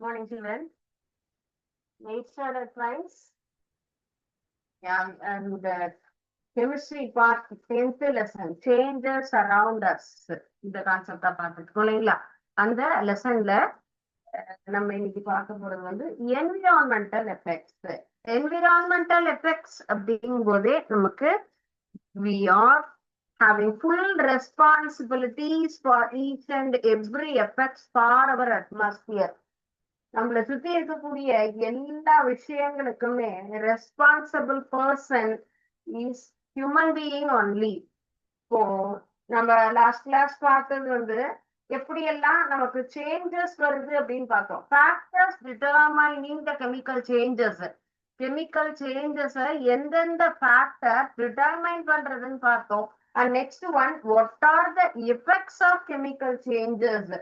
Morning, children. 8th standard science. Yeah, and the chemistry part, 10th lesson, changes around us. இந்த கான்செப்டா பார்த்துட்டு இல்லைங்களா? அந்த லெசன்ல நம்ம இன்னைக்கு பார்க்க போறது வந்து என்விரான்மெண்டல் எஃபெக்ட்ஸ். என்விரான்மெண்டல் எஃபெக்ட்ஸ் அப்படிங்கும் போதே நமக்கு we are having full responsibilities for each and every effects for our atmosphere. நம்மளை சுத்தி இருக்கக்கூடிய எல்லா விஷயங்களுக்குமே responsible person is human being only. இப்போ நம்ம லாஸ்ட் கிளாஸ் பார்த்தது வந்து எப்படியெல்லாம் நமக்கு சேஞ்சஸ் வருது அப்படின்னு பார்த்தோம். Factors determining the chemical changes. Chemical changes எந்தெந்த ஃபேக்டர் டிட்டர்மைன் பண்றதுன்னு பார்த்தோம். And next one, what are the effects of chemical changes?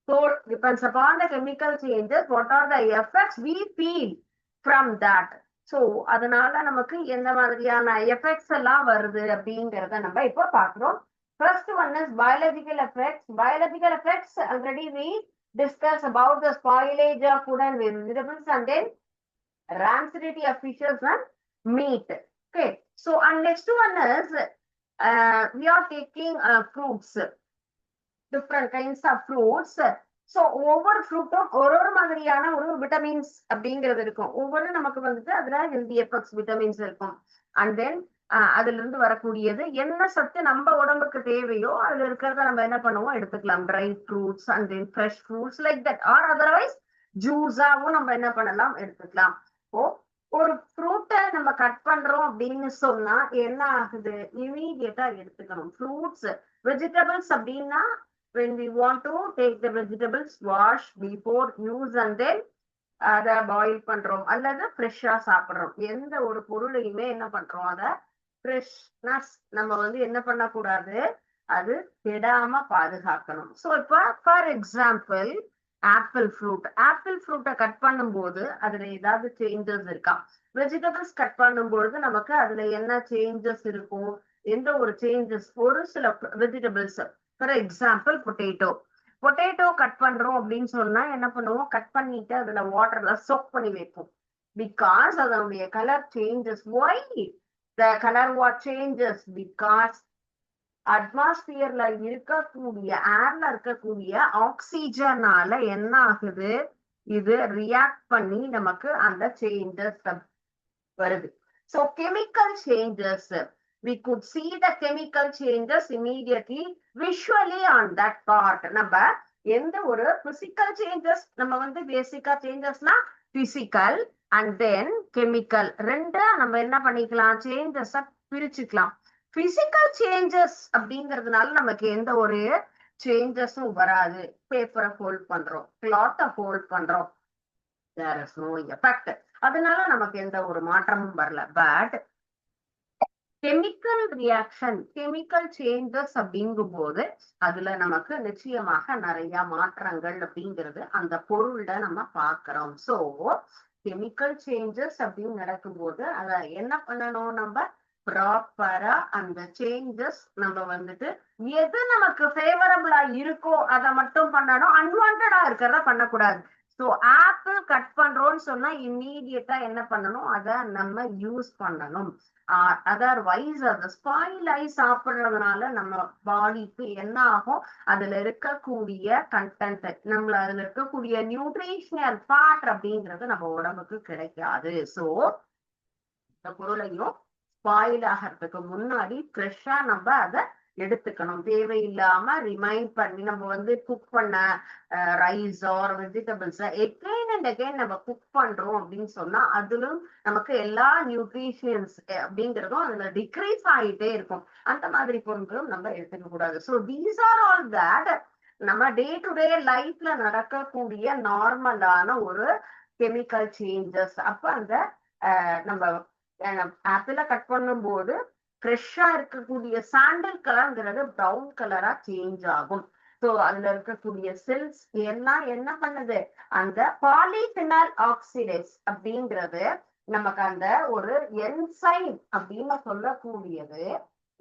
So depends upon the chemical changes, what are the effects we feel from that? So அதனால நமக்கு எந்த மாதிரியான effects எல்லாம் வருது அப்படிங்கறத நம்ம இப்போ பாக்குறோம். First one is biological effects. Biological effects, already we discussed about the spoilage of food and vegetables and then rancidity of fishes and meat. Okay, so and next one is we are taking fruits. Different kinds of fruits. So ஒவ்வொரு ஃப்ரூட்டும் ஒரு மாதிரியான ஒரு vitamins அப்படிங்கிறது இருக்கும். ஒவ்வொரு நமக்கு வந்துட்டு அதுல ஹெல்தி எஃபெக்ட்ஸ் விட்டமின்ஸ் இருக்கும். அண்ட் தென் அதுல இருந்து வரக்கூடியது என்ன சத்து நம்ம உடம்புக்கு தேவையோ அதுல இருக்கிறத நம்ம என்ன பண்ணுவோம், எடுத்துக்கலாம். Dry fruits and then fresh fruits like that, or otherwise ஜூஸாவும் நம்ம என்ன பண்ணலாம், எடுத்துக்கலாம். இப்போ ஒரு ஃப்ரூட்டை நம்ம கட் பண்றோம் அப்படின்னு சொன்னா என்ன ஆகுது, இமீடியட்டா எடுத்துக்கணும். ஃப்ரூட்ஸ், வெஜிடபிள்ஸ் அப்படின்னா when we want to take the vegetables, wash before use and then அதை பாயில் பண்றோம் அல்லது ஃப்ரெஷ்ஷா சாப்பிடுறோம். எந்த ஒரு பொருளையுமே என்ன பண்றோம், அதை ஃப்ரெஷ்னஸ் நம்ம வந்து என்ன பண்ணக்கூடாது, அது கெடாம பாதுகாக்கணும். ஸோ இப்போ ஃபார் எக்ஸாம்பிள் ஆப்பிள் ஃப்ரூட்டை கட் பண்ணும்போது அதுல ஏதாவது சேஞ்சஸ் இருக்கா? வெஜிடபிள்ஸ் கட் பண்ணும்போது நமக்கு அதுல என்ன சேஞ்சஸ் இருக்கும்? எந்த ஒரு சேஞ்சஸ்? ஒரு சில vegetables, for example potato cut பண்றோம் அப்படின்னு சொன்னா என்ன பண்ணுவோம், கட் பண்ணிட்டு அதுல வாட்டர்ல சோக் பண்ணி வைப்போம். பிகாஸ் அதனுடைய colour changes. Why the colour what changes? Because அட்மாஸ்பியர்ல இருக்கக்கூடிய ஏர்ல இருக்கக்கூடிய ஆக்சிஜனால என்ன ஆகுது, இது ரியாக்ட் பண்ணி நமக்கு அந்த சேஞ்சஸ் வருது. So chemical changes, we could see the chemical changes immediately visually on that part. நம்ம எந்த ஒரு physical changes, நம்ம வந்து பேசிக்கா சேஞ்சஸ்னா physical and then chemical ரெண்டா நம்ம என்ன பண்ணிக்கலாம், சேஞ்சஸ் பிரிச்சுக்கலாம். physical changes அப்படிங்கிறதுனால நமக்கு எந்த ஒரு சேஞ்சஸும் வராது. பேப்பரை ஹோல்ட் பண்றோம், கிளாத்தை ஹோல்ட் பண்றோம், there is no effect. அதனால நமக்கு எந்த ஒரு மாற்றமும் வரல. But chemical reaction, chemical changes அப்படிங்கும் போது அதுல நமக்கு நிச்சயமாக நிறைய மாற்றங்கள் அப்படிங்கிறது அந்த பொருள்ல நம்ம பாக்குறோம். சோ கெமிக்கல் சேஞ்சஸ் அப்படின்னு நடக்கும்போது அத என்ன பண்ணணும், நம்ம ப்ராப்பரா அந்த சேஞ்சஸ் நம்ம வந்துட்டு எது நமக்கு ஃபேவரபிளா இருக்கோ அதை மட்டும் பண்ணணும், அன்வான்டா இருக்கிறத பண்ணக்கூடாது. ஸோ ஆப்பிள் கட் பண்றோம்னு சொன்னா இம்மீடியட்டா என்ன பண்ணணும், அதை நம்ம யூஸ் பண்ணணும். அதர்வைஸ் அது ஸ்பாயில் ஆகி சாப்பிடுறதுனால நம்ம பாடிக்கு என்ன ஆகும், அதுல இருக்கக்கூடிய கண்டென்ட், நம்மள அதுல இருக்கக்கூடிய நியூட்ரிஷனல் பார்ட் அப்படிங்கிறது நம்ம உடம்புக்கு கிடைக்காது. ஸோ இந்த பொருளையும் ஸ்பாயில் ஆகிறதுக்கு முன்னாடி ஃப்ரெஷ்ஷா நம்ம அதை எடுத்துக்கணும். தேவையில்லாம ரிமைண்ட் பண்ணி நம்ம வந்து குக் பண்ண rice or vegetables again and again நம்ம குக் பண்றோம் அப்படின்னு சொன்னா அதிலும் நமக்கு எல்லா நியூட்ரிஷன்ஸ் அப்படிங்கிறதும் அதுல டிக்ரீஸ் ஆகிட்டே இருக்கும். அந்த மாதிரி பொருட்களும் நம்ம எடுத்துக்க கூடாது. So these are all that நம்ம டே டு டே லைஃப்ல நடக்கக்கூடிய நார்மலான ஒரு கெமிக்கல் சேஞ்சஸ். அப்ப அந்த நம்ம ஆப்பிள கட் பண்ணும் போது ஃப்ரெஷ்ஷா இருக்கக்கூடிய சாண்டல் கலர்ங்கிறது ப்ரௌன் கலரா சேஞ்ச் ஆகும். ஸோ அதுல இருக்கக்கூடிய செல்ஸ் எல்லாம் என்ன பண்ணுது, அந்த பாலிஃபினால் ஆக்சிடேஸ் அப்படிங்கிறது நமக்கு அந்த ஒரு என்சைம் அப்படின்னு சொல்லக்கூடியது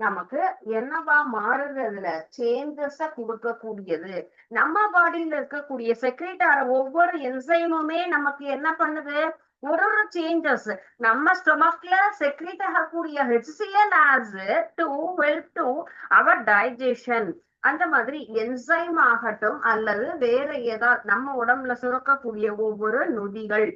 நமக்கு என்னவா மாறுது, அதுல சேஞ்சஸ கொடுக்கக்கூடியது. நம்ம பாடியில இருக்கக்கூடிய செக்ரேட் ஆகிற ஒவ்வொரு என்சைமுமே நமக்கு என்ன பண்ணுது, ஒரு ஒரு சேஞ்சஸ். நம்ம ஸ்டொமக்ல செக்ரேட் ஆகக்கூடிய HCl as to help to our digestion. அந்த மாதிரி என்சைம் ஆகட்டும் அல்லது வேற ஏதாவது நம்ம உடம்புல சுரக்கக்கூடிய ஒவ்வொரு நொதிகள்,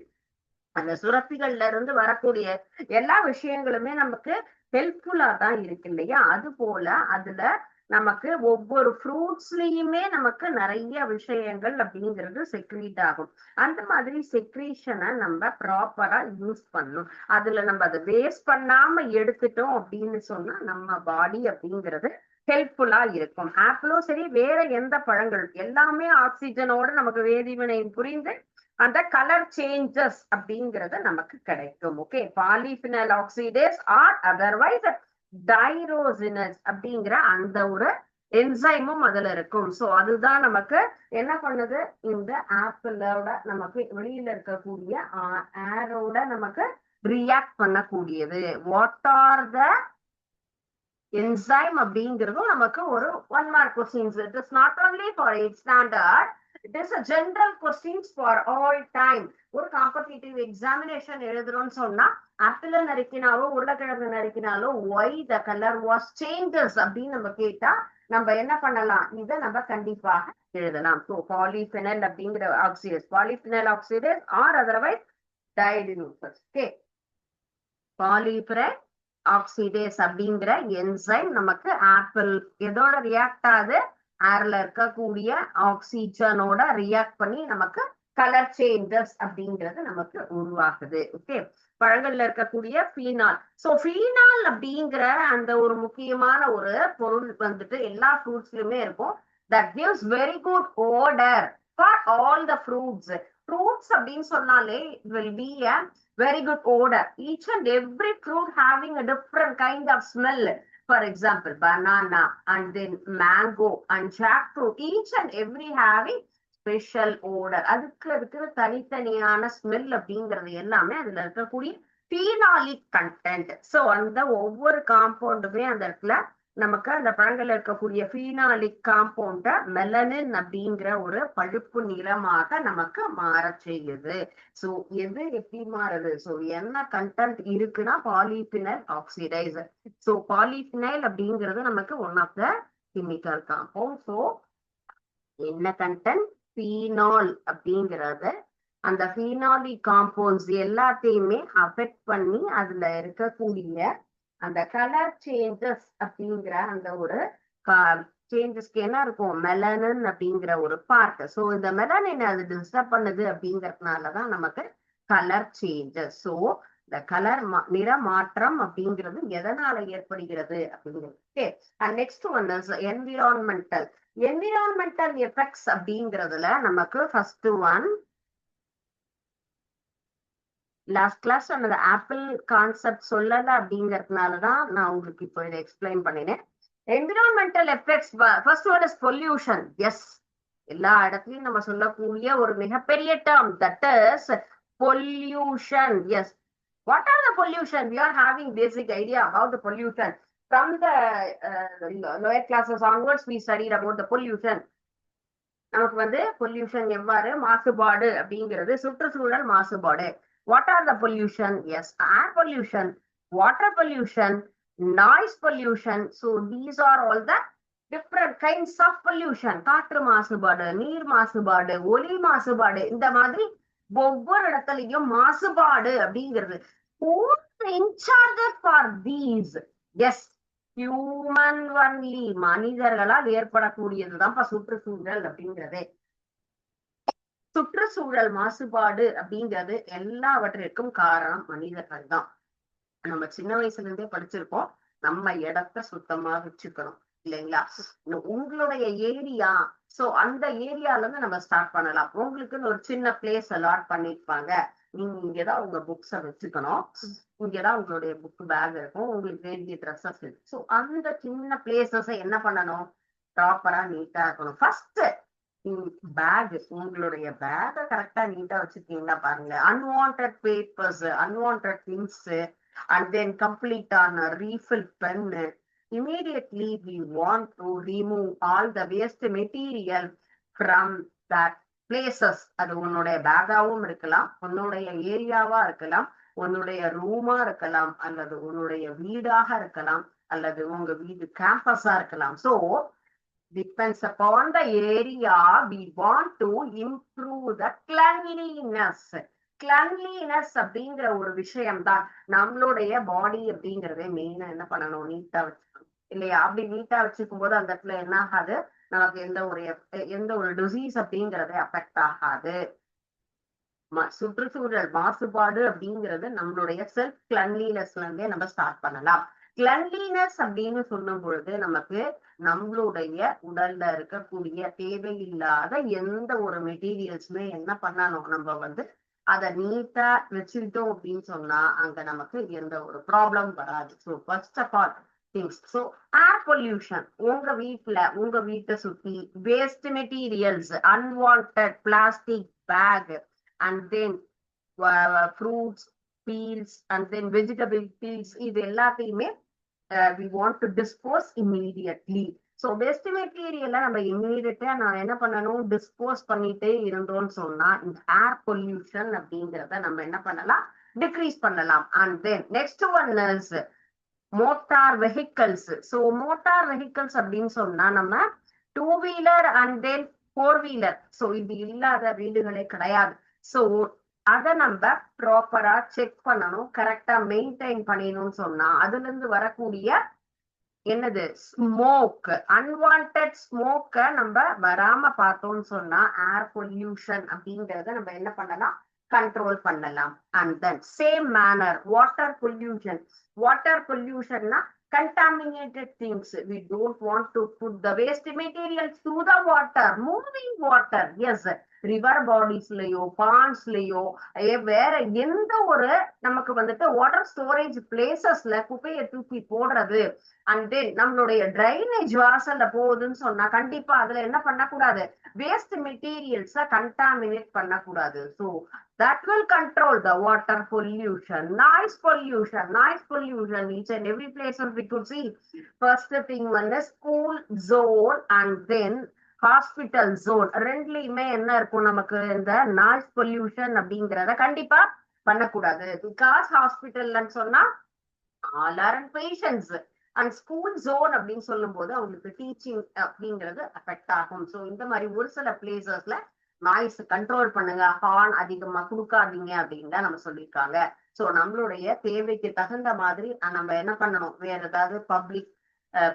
அந்த சுரப்பிகள்ல இருந்து வரக்கூடிய எல்லா விஷயங்களுமே நமக்கு ஹெல்ப்ஃபுல்லா தான் இருக்கு இல்லையா? அது போல அதுல நமக்கு ஒவ்வொரு ஃப்ரூட்ஸ்லயுமே நமக்கு நிறைய விஷயங்கள் அப்படிங்கிறது செக்ரீட் ஆகும். அந்த மாதிரி செக்ரீஷனை நம்ம ப்ராப்பரா யூஸ் பண்ணணும். அதுல நம்ம அதை வேஸ்ட் பண்ணாம எடுத்துட்டோம் அப்படின்னு சொன்னா நம்ம பாடி அப்படிங்கிறது ஹெல்ப்ஃபுல்லா இருக்கும். ஆப்பிளும் சரி, வேற எந்த பழங்கள் எல்லாமே ஆக்சிஜனோட நமக்கு வேதிவினை புரிந்து அந்த கலர் சேஞ்சஸ் அப்படிங்கறது நமக்கு கிடைக்கும். Okay, polyphenol oxidase or otherwise tyrosinase அப்படிங்கிற அந்த ஒரு என்சைமும் அதுல இருக்கும். சோ அதுதான் நமக்கு என்ன பண்ணுது, இந்த ஆப்பிளோட நமக்கு வெளியில இருக்கக்கூடிய ஏரோட நமக்கு ரியாக்ட் பண்ணக்கூடியது. வாட் ஆர் த என்சைம் அப்படிங்கிறதும் நமக்கு ஒரு 1 mark questions. It is not only for 8th standard, it is a general questions for all time. ஒரு காம்படிட்டிவ் எக்ஸாமினேஷன் எழுதுறோம்னு சொன்னா ஆப்பிள நறுக்கினாலோ உருளைக்கிழங்கு நறுக்கினாலோ why the colour was changes அப்படின்னு நம்ம கேட்டா நம்ம என்ன பண்ணலாம், இதை நம்ம கண்டிப்பாக எழுதலாம். ஸோ பாலிஃபினல் அப்படிங்கிற oxidase, polyphenol oxidase or otherwise tyrosinase. Okay, polyphenol oxidase அப்படிங்கிற என்சைம் நமக்கு ஆப்பிள் எதோட ரியாக்ட் ஆகுது, ஏர்ல இருக்கக்கூடிய ஆக்சிஜனோட ரியாக்ட் பண்ணி நமக்கு கலர் சேஞ்சஸ் அப்படிங்கிறது நமக்கு உருவாகுது. ஓகே, பழங்கள்ல இருக்கக்கூடிய ஃபீனால். சோ ஃபீனால் அப்படிங்கிற அந்த ஒரு முக்கியமான ஒரு பொருள் வந்துட்டு எல்லா ஃப்ரூட்ஸ்லயுமே இருக்கும். That gives very good odour for all the fruits. Fruits அப்படின்னு சொன்னாலே it will be a very good odor. Each and every fruit having a different kind of smell. For example, banana and then mango and jackfruit, each and every having special odor. அதுக்கு தனித்தனியான smell அப்படிங்கிறது எல்லாமே அதுல இருக்கக்கூடிய phenolic content. So அந்த ஒவ்வொரு காம்பவுண்டுமே அந்த இடத்துல நமக்கு அந்த பழங்கள்ல இருக்கக்கூடிய பீனாலிக் காம்பவுண்ட மெலனின் அப்படிங்கிற ஒரு பழுப்பு நிறமாக நமக்கு மாற செய்யுது. சோ எது எப்படி மாறுது, சோ என்ன கண்டென்ட் இருக்குன்னா பாலிஃபினைல் ஆக்சிடைசர். சோ பாலிஃபினைல் அப்படிங்கிறது நமக்கு one of the chemical compound. So என்ன கண்டென்ட், பீனால் அப்படிங்கிறது அந்த பீனாலிக் காம்பவுண்ட்ஸ் எல்லாத்தையுமே அஃபெக்ட் பண்ணி அதுல இருக்கக்கூடிய அந்த கலர் சேஞ்சஸ் அப்படிங்கிற அந்த ஒரு சேஞ்சஸ்க்கு என்ன இருக்கும், மெலனின் அப்படிங்கிற ஒரு பார்ட். ஸோ இந்த மெலனின் அது டிஸ்டர்ப் பண்ணுது அப்படிங்கறதுனாலதான் நமக்கு கலர் சேஞ்சஸ். ஸோ இந்த கலர் நிற மாற்றம் அப்படிங்கிறது எதனால ஏற்படுகிறது அப்படிங்கிறது. And next one is environmental. Environmental effects அப்படிங்கிறதுல நமக்கு ஃபர்ஸ்ட் ஒன், லாஸ்ட் கிளாஸ் அந்த ஆப்பிள் கான்செப்ட் சொல்லல அப்படிங்கறதுனாலதான் நான் உங்களுக்கு இப்போ இதை எக்ஸ்பிளைன் பண்ணினேன். Environmental effects, first one is pollution. Yes, எல்லா இடத்துலயும் நம்ம சொல்லக்கூடிய ஒரு மிகப்பெரிய term, that is pollution. Yes, what are the pollution? We are having basic idea about the pollution. From the lower classes onwards, we studied about the pollution. நமக்கு வந்து pollution எவ்வாறு, மாசுபாடு அப்படிங்கிறது சுற்றுச்சூழல் மாசுபாடு. What are the pollution? Yes, air pollution, water pollution, noise pollution. So these are all the different kinds of pollution. காற்று மாசுபாடு, நீர் மாசுபாடு, ஒலி மாசுபாடு, இந்த மாதிரி ஒவ்வொரு இடத்துலயும் மாசுபாடு அப்படிங்கிறது. Who is in charge for these? Yes, human only. மனிதர்களால் ஏற்படக்கூடியதுதான் சுற்றுச்சூழல் அப்படிங்கிறது. சுற்றுச்சூழல் மாசுபாடு அப்படிங்கிறது எல்லாவற்றிற்கும் காரணம் மனிதர்கள் தான். நம்ம சின்ன வயசுல இருந்தே படிச்சிருக்கோம், நம்ம இடத்த சுத்தமா வச்சுக்கணும் இல்லைங்களா? உங்களுடைய ஏரியா, சோ அந்த ஏரியால இருந்து நம்ம ஸ்டார்ட் பண்ணலாம். உங்களுக்குன்னு ஒரு சின்ன பிளேஸ் அலாட் பண்ணிருப்பாங்க, நீங்க இங்கதான் உங்க புக்ஸ வச்சுக்கணும், இங்கதான் உங்களுடைய புக் பேக் இருக்கும், உங்களுக்கு வேண்டிய ட்ரெஸ்ஸஸ் இருக்கு. சோ அந்த சின்ன பிளேசஸ் என்ன பண்ணணும், ப்ராப்பரா நீட்டா இருக்கணும். ஃபர்ஸ்ட் பேக், உங்களுடைய பேக கரெக்டா நீட்டா வச்சிருக்கீங்களா பாருங்க. Unwanted papers, unwanted things, and then complete ஆன refill pen, immediately we want to remove all the waste material from that places. அது உன்னுடைய பேக்காவும் இருக்கலாம், உன்னுடைய ஏரியாவா இருக்கலாம், உன்னுடைய ரூமா இருக்கலாம், அல்லது உன்னுடைய வீடாக இருக்கலாம், அல்லது உங்க வீடு கேம்பஸா இருக்கலாம். So depends upon the area, we want to improve the cleanliness. Cleanliness அப்படிங்கிற ஒரு விஷயம் தான். நம்மளுடைய பாடி அப்படிங்கறதே மெயினா என்ன பண்ணணும், நீட்டா வச்சுக்கணும் இல்லையா? அப்படி நீட்டா வச்சுக்கும் போது அந்த இடத்துல என்ன ஆகாது, நமக்கு எந்த ஒரு டிசீஸ் அப்படிங்கறதே அஃபெக்ட் ஆகாது. சுற்றுச்சூழல் மாசுபாடு அப்படிங்கிறது நம்மளுடைய செல்ஃப் கிளன்லினஸ்ல இருந்தே நம்ம ஸ்டார்ட் பண்ணலாம். கிளன்லினஸ் அப்படின்னு சொல்லும் பொழுது நமக்கு நம்மளுடைய உடல்ல இருக்கக்கூடிய தேவையில்லாத எந்த ஒரு மெட்டீரியல்ஸுமே என்ன பண்ணணும், நம்ம அதை நீட்டா வச்சுக்கிட்டோம் அப்படின்னு சொன்னா அங்க நமக்கு எந்த ஒரு ப்ராப்ளம் வராது. So first of all things. So air pollution, உங்க வீட்டை சுத்தி waste materials, unwanted plastic bag, and then fruits peels, and then vegetable peels, இது எல்லாத்தையுமே we want to dispose immediately. So waste material நம்ம இம்மீடியட்டா நான் என்ன பண்ணணும், டிஸ்போஸ் பண்ணிட்டே இருந்தோம்னு சொன்னா இந்த ஏர் பொல்யூஷன் அப்படிங்கிறத நம்ம என்ன பண்ணலாம், டிக்ரீஸ் பண்ணலாம். And then next one is motor vehicles. So motor vehicles அப்படின்னு சொன்னா நம்ம 2 wheeler and then 4 wheeler. So இது இல்லாத வீடுகளே கிடையாது. சோ அத நம்ம ப்ராப்பரா செக் பண்ணணும், கரெக்டா மெயின்டைன் பண்ணிடணும்னு சொன்னா அதுல இருந்து வரக்கூடிய என்னது ஸ்மோக், அன்வான்ட் ஸ்மோக்க நம்ம வராம பார்த்தோம்னு சொன்னா ஏர் பொல்யூஷன் அப்படிங்கறத நம்ம என்ன பண்ணலாம், கண்ட்ரோல் பண்ணலாம். And then same manner water பொல்யூஷன்னா contaminated things. We don't want to put the waste materials through the water, moving water. Yes, river bodiesலயோ பாண்ட்ஸ்லயோ வேற எந்த ஒரு நமக்கு வாட்டர் ஸ்டோரேஜ் பிளேசஸ்ல குப்பையை தூக்கி போடுறது, அண்ட் தென் நம்மளுடைய டிரைனேஜ் வாசல்ல போகுதுன்னு சொன்னா கண்டிப்பா அதுல என்ன பண்ணக்கூடாது, வேஸ்ட் மெட்டீரியல்ஸ கண்டாமினேட் பண்ணக்கூடாது. So that will control the water pollution. Noise pollution, each and every place we could see. First thing one is school zone and then hospital zone. ரெண்டுலயுமே என்ன இருக்கும், நமக்கு இந்த நாய்ஸ் பொல்யூஷன் அப்படிங்கறத கண்டிப்பா பண்ணக்கூடாது. பிகாஸ் ஹாஸ்பிட்டல்னு சொன்னா all are patients. And school zone அப்படின்னு சொல்லும் போது அவங்களுக்கு டீச்சிங் அப்படிங்கிறது அஃபெக்ட் ஆகும். ஸோ இந்த மாதிரி ஒரு சில பிளேசஸ்ல நாய்ஸ் கண்ட்ரோல் பண்ணுங்க, ஹார்ன் அதிகமா கொடுக்காதீங்க அப்படின்னு தான் நம்ம சொல்லியிருக்காங்க. ஸோ நம்மளுடைய தேவைக்கு தகுந்த மாதிரி நம்ம என்ன பண்ணணும், வேற ஏதாவது பப்ளிக்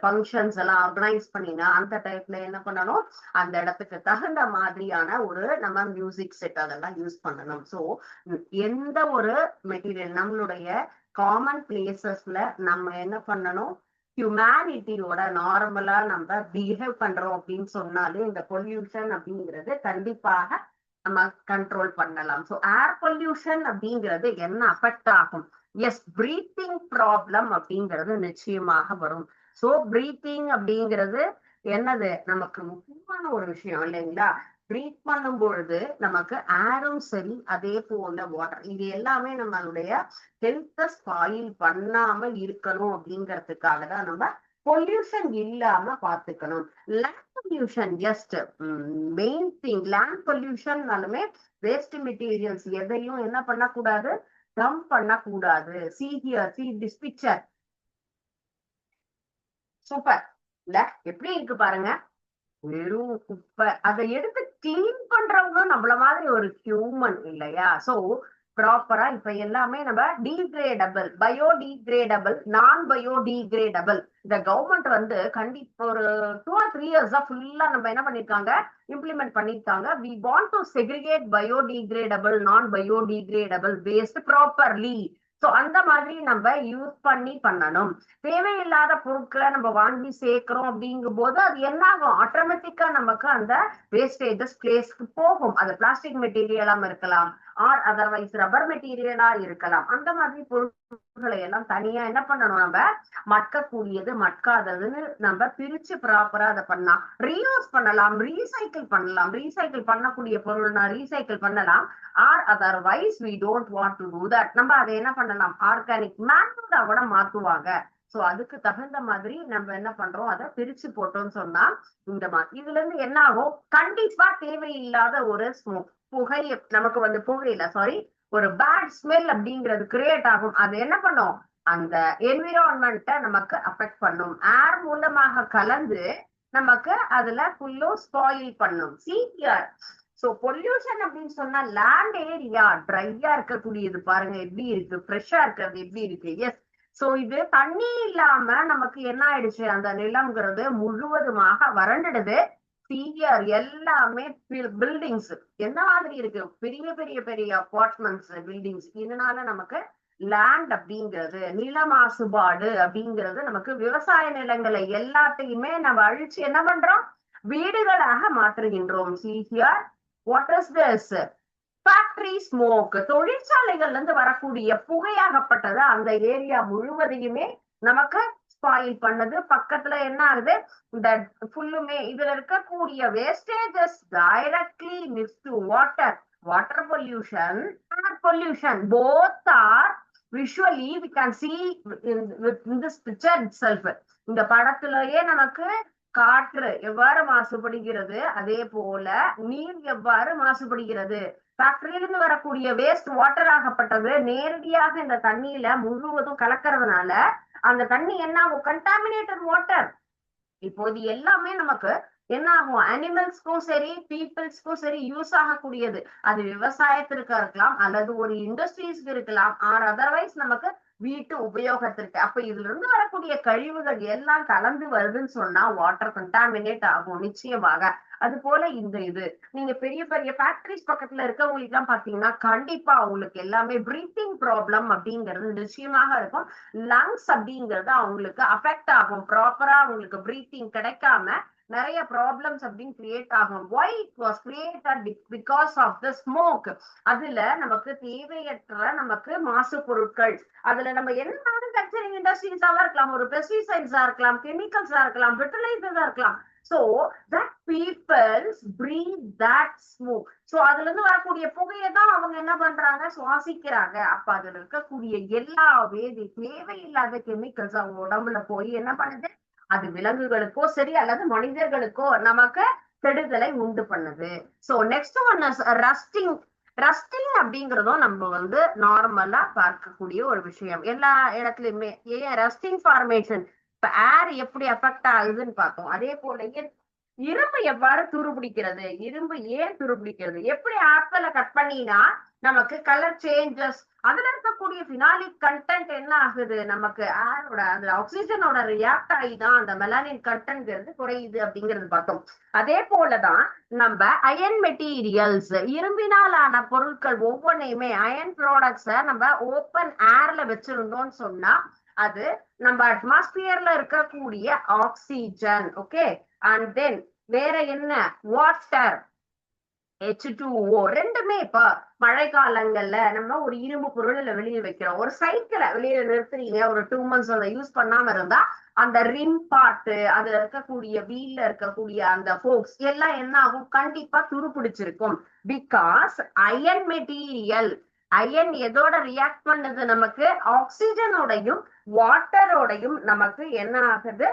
ஃபங்க்ஷன்ஸ் எல்லாம் ஆர்கனைஸ் பண்ணினா அந்த டைப்ல என்ன பண்ணணும், அந்த இடத்துக்கு தகுந்த மாதிரியான ஒரு நம்ம மியூசிக் செட் அதெல்லாம் யூஸ் பண்ணணும். ஸோ எந்த ஒரு மெட்டீரியல் நம்மளுடைய காமன் பிளேசஸ்ல நம்ம என்ன பண்ணணும், ஹியூமனிட்டியோட நார்மலா நம்ம பிஹேவ் பண்றோம் அப்படின்னு சொன்னாலே இந்த பொல்யூஷன் அப்படிங்கிறது கண்டிப்பாக நம்ம கண்ட்ரோல் பண்ணலாம். ஸோ ஏர் பொல்யூஷன் அப்படிங்கிறது என்ன அஃபெக்ட் ஆகும், எஸ் பிரீத்திங் ப்ராப்ளம் அப்படிங்கிறது நிச்சயமாக வரும். ஸோ பிரீத்திங் அப்படிங்கிறது என்னது, நமக்கு முக்கியமான ஒரு விஷயம் இல்லைங்களா? பிரீத் பண்ணும் பொழுது நமக்கு ஏரும் சரி, அதே போல வாட்டர், இது எல்லாமே நம்மளுடைய ஹெல்த்தை ஸ்பாயில் பண்ணாம இருக்கணும் அப்படிங்கிறதுக்காக தான் நம்ம பொல்யூஷன் இல்லாம பாத்துக்கணும். Land pollution just main thing. Land பொல்யூஷன்னாலுமே வேஸ்ட் மெட்டீரியல்ஸ் எதையும் என்ன பண்ணக்கூடாது, டம்ப் பண்ணக்கூடாது. see this picture. சூப்பர் இல்ல, எப்படி இருக்கு பாருங்க, வெறும் குப்பை. அதை எடுத்து கிளீன் பண்றவங்க நம்மள மாதிரி ஒரு ஹியூமன் இல்லையா? சோ ப்ராப்பரா இப்ப எல்லாமே நம்ம டீக்ரேடபிள், பயோடிகிரேடபிள், நான் பயோடிகிரேடபிள். இந்த கவர்மெண்ட் கண்டிப்பா ஒரு 2 or 3 years ஃபுல்லா நம்ம என்ன பண்ணிருக்காங்க, இம்ப்ளிமெண்ட் பண்ணிருக்காங்க. we want to segregate biodegradable, non biodegradable waste properly. So அந்த மாதிரி நம்ம யூஸ் பண்ணணும். தேவையில்லாத பொருட்களை நம்ம வாங்கி சேர்க்கிறோம் அப்படிங்கும் போது அது என்ன ஆகும், ஆட்டோமேட்டிக்கா நமக்கு அந்த வேஸ்டேஜஸ் பிளேஸ்க்கு போகும். அது பிளாஸ்டிக் மெட்டீரியலா இருக்கலாம், ஆர் அதர்வைஸ் ரப்பர் மெட்டீரியலா இருக்கலாம். அந்த மாதிரி பொருட்களை எல்லாம் தனியா என்ன பண்ணணும், நம்ம மட்கக்கூடியது மட்காததுன்னு நம்ம பிரிச்சு ப்ராப்பரா அதை பண்ணலாம். ரீயூஸ் பண்ணலாம், ரீசைக்கிள் பண்ணலாம். ரீசைக்கிள் பண்ணக்கூடிய பொருள்னா ரீசைக்கிள் பண்ணலாம், or otherwise we don't want to do that. நம்ம அதை என்ன பண்ணலாம், ஆர்கானிக் மேன்யூரா கூட மாத்துவாங்க. சோ அதுக்கு தகுந்த மாதிரி நம்ம என்ன பண்றோம், அதை பிரிச்சு போட்டோம்னு சொன்னா இந்த மாதிரி இதுல இருந்து என்ன ஆகும், கண்டிப்பா தேவையில்லாத ஒரு ஸ்மோக் புகை நமக்கு வந்து புகையில சாரி ஒரு பேட் ஸ்மெல் அப்படிங்கிறது கிரியேட் ஆகும். அது என்ன பண்ணும், அந்த என்விரான்மெண்ட்டை நமக்கு அஃபெக்ட் பண்ணும். ஏர் மூலமாக கலந்து நமக்கு அதுல ஃபுல்லும் ஸ்பாயில் பண்ணும். சோ பொல்யூஷன் அப்படின்னு சொன்னா லேண்ட் ஏரியா ட்ரையா இருக்கக்கூடியது பாருங்க எப்படி இருக்கு, ஃப்ரெஷ்ஷா இருக்கிறது எப்படி இருக்கு. எஸ், சோ இது தண்ணி இல்லாம நமக்கு என்ன ஆயிடுச்சு, அந்த நிலம்ங்கிறது முழுவதுமாக வறண்டுடுது. சிவியர் எல்லாமே பில்டிங்ஸ் என்ன மாதிரி இருக்கு, பெரிய பெரிய பெரிய அபார்ட்மெண்ட்ஸ் பில்டிங்ஸ். இதனால நமக்கு லேண்ட் அப்படிங்கிறது நில மாசுபாடு அப்படிங்கிறது நமக்கு விவசாய நிலங்களை எல்லாத்தையுமே நம்ம அழிச்சு என்ன பண்றோம், வீடுகளாக மாற்றுகின்றோம். Severe what is this, factory smoke, தொழிற்சாலைகள்ல இருந்து வரக்கூடிய புகையாகப்பட்டது அந்த ஏரியா முழுவதையுமே நமக்கு ஸ்பாயில் பண்ணது. பக்கத்துல என்ன ஆகுது, இந்த ஃபுல்லுமே இதுல இருக்கக்கூடிய wastages directly mix to water pollution, air pollution, both are visually we can see in this picture itself. இந்த படத்திலேயே நமக்கு காற்று எவ்வாறு மாசுபடுகிறது, அதே போல நீர் எவ்வாறு மாசுபடுகிறது. ஃபேக்டரியிலிருந்து வரக்கூடிய வேஸ்ட் வாட்டர் ஆகப்பட்டது நேரடியாக இந்த தண்ணியில முழுவதும் கலக்கிறதுனால அந்த தண்ணி என்ன ஆகும், கண்டாமினேட்டட் வாட்டர். இப்போது எல்லாமே நமக்கு என்ன ஆகும், அனிமல்ஸ்க்கும் சரி பீப்புள்ஸ்க்கும் சரி யூஸ் ஆகக்கூடியது. அது விவசாயத்திற்கு இருக்கலாம் அல்லது ஒரு இண்டஸ்ட்ரீஸ்க்கு இருக்கலாம், ஆர் அதர்வைஸ் நமக்கு வீட்டு உபயோகத்திற்கு. அப்ப இதுல இருந்து வரக்கூடிய கழிவுகள் எல்லாம் கலந்து வருதுன்னு சொன்னா வாட்டர் கண்டாமினேட் ஆகும் நிச்சயமாக. அது போல இது நீங்க பெரிய பெரிய ஃபேக்டரிஸ் பக்கத்துல இருக்கவங்களுக்கு எல்லாம் பாத்தீங்கன்னா கண்டிப்பா அவங்களுக்கு எல்லாமே பிரீத்திங் ப்ராப்ளம் அப்படிங்கிறது நிச்சயமாக இருக்கும். லங்ஸ் அப்படிங்கிறது அவங்களுக்கு அஃபெக்ட் ஆகும், ப்ராப்பரா அவங்களுக்கு பிரீத்திங் கிடைக்காம நிறைய ப்ராப்ளம்ஸ் அப்படின்னு கிரியேட் ஆகும். why it was created because of the smoke. அதுல நமக்கு தேவையற்ற நமக்கு மாசு பொருட்கள், அதுல நம்ம என்ன மேனுஃபேக்சரிங் இண்டஸ்ட்ரீஸா இருக்கலாம், ஒரு பெஸ்டிசைட்ஸா இருக்கலாம், கெமிக்கல்ஸா இருக்கலாம், ஃபெர்டிலைசர்ஸா இருக்கலாம். so that peoples breathe that smoke. so அதுல இருந்து வரக்கூடிய புகையை தான் அவங்க என்ன பண்றாங்க, சுவாசிக்கிறாங்க. அப்ப அதுல இருக்கக்கூடிய எல்லா தேவையில்லாத கெமிக்கல்ஸ் அவங்க உடம்புல போய் என்ன பண்ணுது, அது விலங்குகளுக்கோ சரி அல்லது மனிதர்களுக்கோ நமக்கு கெடுதலை உண்டு பண்ணுது. So next one rusting. Rusting அப்படிங்கிறதும் நம்ம வந்து நார்மலா பார்க்கக்கூடிய ஒரு விஷயம் எல்லா இடத்துலயுமே. ஏன் ரஸ்டிங் ஃபார்மேஷன், இப்ப ஏர் எப்படி அஃபெக்ட் ஆகுதுன்னு பார்த்தோம். அதே போல இரும்பு எவ்வாறு துருபிடிக்கிறது, இரும்பு ஏன் துருபிடிக்கிறது, எப்படி ஆப்பிள கட் பண்ணினா நமக்கு கலர் சேஞ்சஸ், அதுல இருக்கக்கூடிய பினாலிக் கண்டென்ட் என்ன ஆகுது, நமக்கு ஏரோட அதுல ஆக்சிஜனோட ரியாக்ட் ஆகி தான் அந்த மெலானின் கண்டென்ட் குறையுது அப்படிங்கிறது பார்த்தோம். அதே போலதான் நம்ம அயன் மெட்டீரியல்ஸ், இரும்பினாலான பொருட்கள் ஒவ்வொன்றையுமே அயன் ப்ராடக்ட்ஸ நம்ம ஓப்பன் ஏர்ல வச்சிருந்தோம்னு சொன்னா அது நம்ம அட்மாஸ்பியர்ல இருக்கக்கூடிய ஆக்சிஜன், ஓகே, அண்ட் தென் வேற என்ன, வாட்டர் H2O, ரெண்டுமே. இப்ப மழை காலங்கள்ல நம்ம ஒரு இரும்பு பொருள் வெளியே வைக்கிறோம், ஒரு சைக்கிளை வெளியில நிறுத்துறீங்க, ஒரு 2 months அதை யூஸ் பண்ணாம இருந்தா அந்த ரிம் பார்ட், அதுல இருக்கக்கூடிய வீல்ல இருக்கக்கூடிய அந்த ஃபோக்ஸ் எல்லாம் என்ன ஆகும், கண்டிப்பா துருப்பிடிச்சிருக்கும். பிகாஸ் அயன் மெட்டீரியல், அயன் எதோட ரியாக்ட் பண்ணுது, நமக்கு ஆக்சிஜனோடையும் வாட்டரோடையும் நமக்கு என்ன ஆகுது,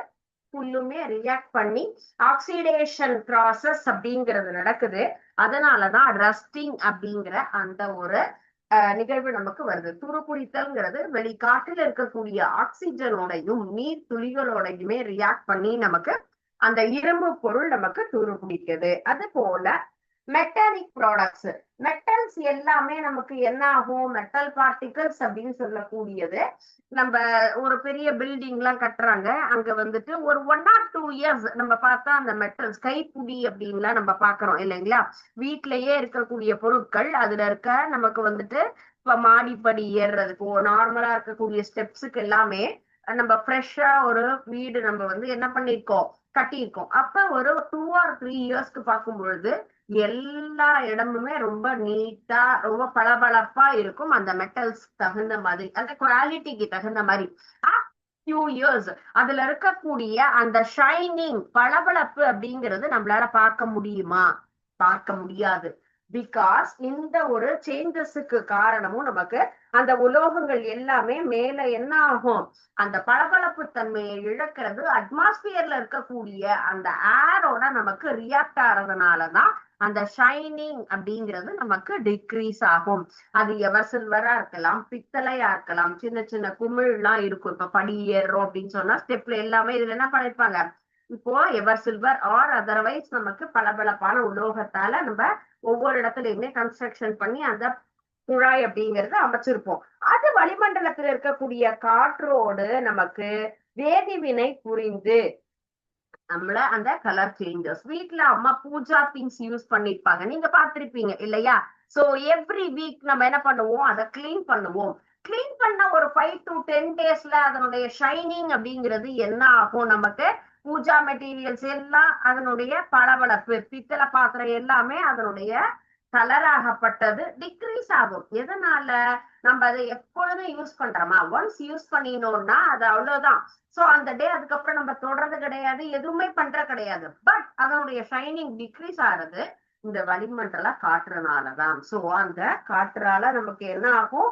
ஃபுல்லுமே ரியாக்ட் பண்ணி ஆக்சிடேஷன் ப்ராசஸ் அப்படிங்கிறது நடக்குது. அதனாலதான் ரஸ்டிங் அப்படிங்கிற அந்த ஒரு நிகழ்வு நமக்கு வருது. துருப்பிடித்தல்ங்கிறது வெளிக்காட்டில் இருக்கக்கூடிய ஆக்சிஜனோடையும் நீர் துளிகளோடையுமே ரியாக்ட் பண்ணி நமக்கு அந்த இரும்பு பொருள் நமக்கு துருப்பிடிக்குது. அது போல மெட்டாலிக் ப்ராடக்ட்ஸ், மெட்டல்ஸ் எல்லாமே நமக்கு என்ன ஆகும், மெட்டல் பார்ட்டிகல்ஸ் அப்படின்னு சொல்லக்கூடியது. நம்ம ஒரு பெரிய பில்டிங் எல்லாம் கட்டுறாங்க, அங்க வந்துட்டு ஒரு 1 or 2 years நம்ம பார்த்தா அந்த மெட்டல்ஸ் கைப்புடி அப்படின்லாம் நம்ம பாக்குறோம் இல்லைங்களா. வீட்லயே இருக்கக்கூடிய பொருட்கள் அதுல இருக்க நமக்கு வந்துட்டு இப்ப மாடிப்படி ஏறுறதுக்கு நார்மலா இருக்கக்கூடிய ஸ்டெப்ஸுக்கு எல்லாமே நம்ம ஃப்ரெஷ்ஷா ஒரு வீடு நம்ம வந்து என்ன பண்ணிருக்கோம், கட்டியிருக்கோம். அப்ப ஒரு 2 or 3 yearsக்கு பார்க்கும் பொழுது எல்லா இடமுமே ரொம்ப நீட்டா ரொம்ப பளபளப்பா இருக்கும், அந்த மெட்டல்ஸ் தகுந்த மாதிரி, அந்த குவாலிட்டிக்கு தகுந்த மாதிரி. few years அதுல இருக்கக்கூடிய அந்த ஷைனிங் பளபளப்பு அப்படிங்கிறது நம்மளால பார்க்க முடியுமா, பார்க்க முடியாது. பிகாஸ் இந்த ஒரு சேஞ்சஸுக்கு காரணமும் நமக்கு அந்த உலோகங்கள் எல்லாமே மேல என்ன ஆகும், அந்த பளபளப்பு தன்மையை இழக்கிறது. அட்மாஸ்பியர்ல இருக்கக்கூடிய அந்த ஏரோட நமக்கு ரியாக்ட் ஆறதுனாலதான் அந்த ஷைனிங் அப்படிங்கிறது நமக்கு டிக்ரீஸ் ஆகும். அது எவர் சில்வரா இருக்கலாம், பித்தளையா இருக்கலாம், சின்ன சின்ன குமிழ் எல்லாம் இருக்கும். இப்ப படி ஏறுறோம் அப்படின்னு சொன்னா ஸ்டெப்ல எல்லாமே இதுல என்ன பண்ணிருப்பாங்க, இப்போ எவர் சில்வர் ஆர் அதர்வைஸ் நமக்கு பளபளப்பான உலோகத்தால நம்ம ஒவ்வொரு இடத்துலயுமே கன்ஸ்ட்ரக்ஷன் பண்ணி அந்த குழாய் அப்படிங்கறத அமைச்சிருப்போம். அது வளிமண்டலத்துல இருக்கக்கூடிய காற்றோடு நமக்கு வேதிவினை புரிந்து நம்மள அந்த கலர் சேஞ்சஸ். வீட்டுல அம்மா பூஜா திங்ஸ் யூஸ் பண்ணிருப்பாங்க, நீங்க பாத்திருப்பீங்க இல்லையா? சோ எவ்ரி வீக் நம்ம என்ன பண்ணுவோம், அதை கிளீன் பண்ணுவோம். கிளீன் பண்ண ஒரு 5 to 10 daysல அதனுடைய ஷைனிங் அப்படிங்கிறது என்ன ஆகும், நமக்கு பூஜா மெட்டீரியல்ஸ் எல்லாம் அதனுடைய பளபளப்பு, பித்தளை பாத்திரம் எல்லாமே அதனுடைய கலராகப்பட்டது டிக்ரீஸ் ஆகும். எதனால, நம்ம அதை எப்பொழுதும் யூஸ் பண்றோமா, ஒன்ஸ் யூஸ் பண்ணினோம்னா அது அவ்வளவுதான். சோ அந்த டே அதுக்கப்புறம் நம்ம தொடர்றது கிடையாது, எதுவுமே பண்ற கிடையாது. பட் அதனுடைய ஷைனிங் டிக்ரீஸ் ஆகுறது இந்த வளிமண்டல காற்றுனாலதான். சோ அந்த காற்றால நமக்கு என்ன ஆகும்,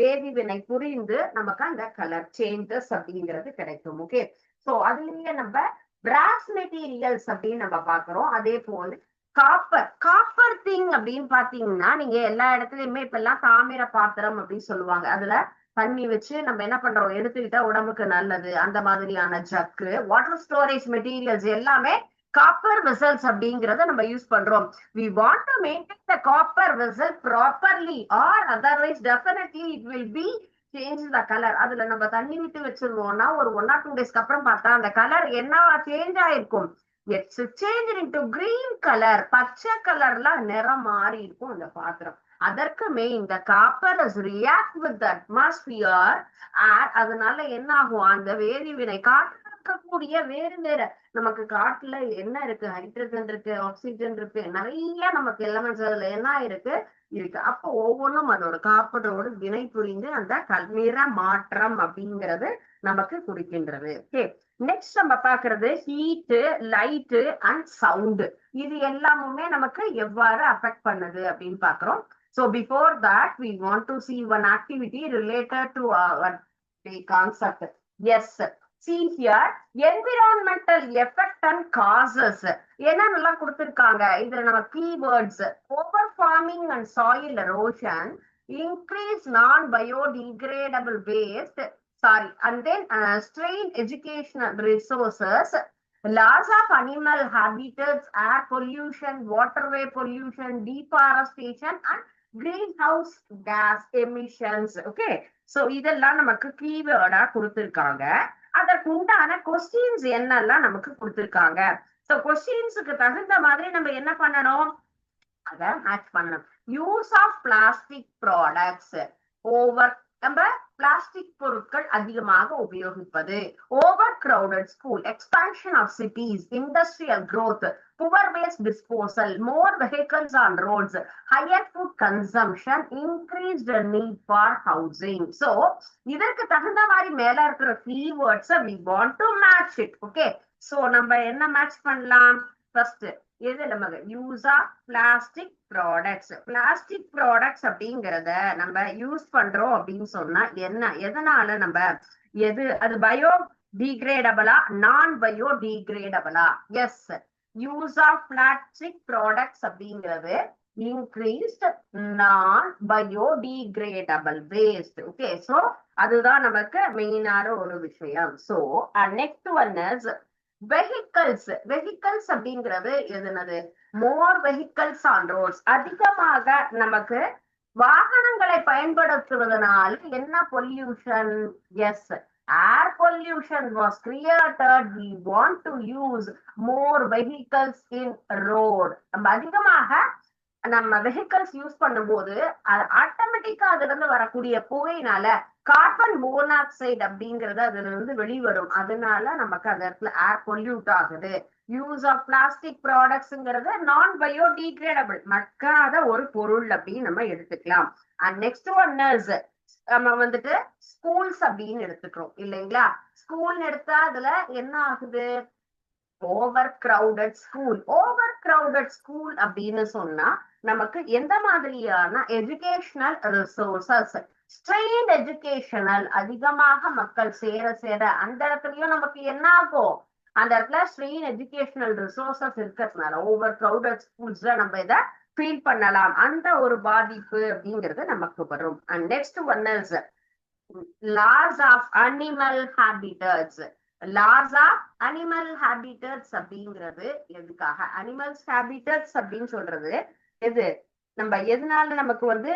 வேதிவினை புரிந்து நமக்கு அந்த கலர் சேஞ்சஸ் அப்படிங்கிறது கிடைக்கும். ஓகே, சோ அதுலயே நம்ம பிராஸ் மெட்டீரியல்ஸ் அப்படின்னு நம்ம பாக்குறோம். அதே போல காப்பர் திங் அப்படின்னு பாத்தீங்கன்னா, நீங்க எல்லா இடத்துலயுமே இப்ப எல்லாம் தாமிர பாத்திரம் அப்படின்னு சொல்லுவாங்க. அதுல தண்ணி வச்சு நம்ம என்ன பண்றோம், எடுத்துக்கிட்டா உடம்புக்கு நல்லது. அந்த மாதிரியான ஜக்கு, வாட்டர் ஸ்டோரேஜ் மெட்டீரியல்ஸ் எல்லாமே காப்பர் வெசல்ஸ் அப்படிங்கறத நம்ம யூஸ் பண்றோம். We want to maintain the copper vessel properly or otherwise definitely it will be change the color. அதுல நம்ம தண்ணி விட்டு வச்சிருந்தோம்னா ஒரு 1 or 2 daysக்கு அப்புறம் பார்த்தா அந்த கலர் என்ன சேஞ்ச் ஆயிருக்கும், it's change into green colour, பச்சை கலர்ல நிறம் மாறி இருக்கும் அந்த பாத்திரம். அதற்கு மெயின் இந்த காப்பர் ரியாக்ட் வித் அட்மாஸ்பியர் ஏர். அதனால என்ன ஆகும், அந்த வேதிவினை காற்றுல இருக்கக்கூடிய வேறு வேற நமக்கு காட்டுல என்ன இருக்கு, ஹைட்ரஜன் இருக்கு, ஆக்சிஜன் இருக்கு, நிறைய நமக்கு எலமெண்ட்ஸ் அதுல என்ன இருக்கு. அப்போ ஒவ்வொன்றும் அதோட காப்பரோடு வினை புரிந்து அந்த நிற மாற்றம் அப்படிங்கிறது நமக்கு குறிக்கின்றது. ஓகே, நெக்ஸ்ட் நம்ம பாக்குறது ஹீட், லைட் அண்ட் சவுண்ட். இது எல்லாமுமே நமக்கு எவ்வாறு அஃபெக்ட் பண்ணுது அப்படின்னு பாக்குறோம். So before that, we want to see one activity related to our concept. Yes, see here, environmental effect and causes. என்ன நல்லா கொடுத்திருக்காங்க இதுல நம்ம keywords. Over farming and soil erosion, increase non-biodegradable waste, and then strained educational resources, loss of animal habitats, air pollution, waterway pollution, deforestation and greenhouse gas emissions. Okay, so இதெல்லாம் நமக்கு கீவேர்டா கொடுத்திருக்காங்க. அதற்கு உண்டான கொஸ்டின்ஸ் என்னெல்லாம் நமக்கு கொடுத்திருக்காங்க. சோ கொஸ்டின்ஸுக்கு தகுந்த மாதிரி நம்ம என்ன பண்ணணும், அதை மேட்ச் பண்ணணும். Use of plastic products, over நம்ம பிளாஸ்டிக் பொருட்கள் அதிகமாக உபயோகிப்பது, over crowded school, expansion of cities, industrial growth, poor waste disposal, more vehicles on roads, higher food consumption, increased need for housing. So இதற்கு தகுந்த மாதிரி மேல இருக்கிற keywords we want to match it. Okay, so நம்ம என்ன match பண்ணலாம், first எது நமக்கு use of plastic products. Plastic products அப்படிங்கறத நம்ம யூஸ் பண்றோம் அப்படின்னு சொன்னா என்ன, எதனால நம்ம எது, அது பயோ டிகிரேடபிளா நான் பயோ டிகிரேடபிளா? Yes, use of plastic products அப்படிங்கிறது increased non-biodegradable waste. Okay, so அதுதான் நமக்கு மெயினான ஒரு விஷயம். So next one is vehicles அப்படிங்கிறது எதுனது, மோர் வெஹிக்கல்ஸ் ஆன் ரோட்ஸ். அதிகமாக நமக்கு வாகனங்களை பயன்படுத்துவதனால என்ன pollution? Yes, air pollution was created. We want to use more vehicles in road. நம்ம அதிகமாக நம்ம வெஹிக்கல்ஸ் யூஸ் பண்ணும்போது அது ஆட்டோமேட்டிக்கா அதுல இருந்து வரக்கூடிய புகையினால கார்பன் மோனாக்சைடு அப்படிங்கறது அதுல இருந்து வெளிவரும். அதனால நமக்கு அந்த இடத்துல ஏர் பொல்யூட் ஆகுது. யூஸ் ஆஃப் பிளாஸ்டிக் ப்ராடக்ட்ஸ்ங்கிறது நான் பயோடிகிரேடபிள், மக்காத ஒரு பொருள் அப்படின்னு நம்ம எடுத்துக்கலாம். அண்ட் நெக்ஸ்ட் ஒன் இஸ் நம்ம வந்துட்டு ஸ்கூல்ஸ் அப்படின்னு எடுத்துக்கிறோம் இல்லைங்களா? ஸ்கூல் எடுத்தா அதுல என்ன ஆகுது, over crowded school. Over crowded school அப்படின்னு சொன்னா நமக்கு எந்த மாதிரியான எஜுகேஷனல் ரிசோர்சஸ், ஸ்ட்ரெயின் எஜுகேஷனல் அதிகமாக மக்கள் சேர சேர அந்த இடத்துலயும் நமக்கு என்ன ஆகும், அந்த இடத்துல ஸ்ட்ரெயின் எஜுகேஷனல் ரிசோர்சஸ் இருக்கிறதுனால ஓவர் கிரவுடட் ஸ்கூல்ஸ்ல நம்ம இதை ஃபீல் பண்ணலாம். அந்த ஒரு பாதிப்பு அப்படிங்கிறது நமக்கு வரும். And next one is loss of animal habitats. Loss of animal habitats அப்படிங்கிறது எதுக்காக, அனிமல்ஸ் ஹாபிட்டட்ஸ் அப்படின்னு சொல்றது எது, நம்ம எதனால நமக்கு வந்து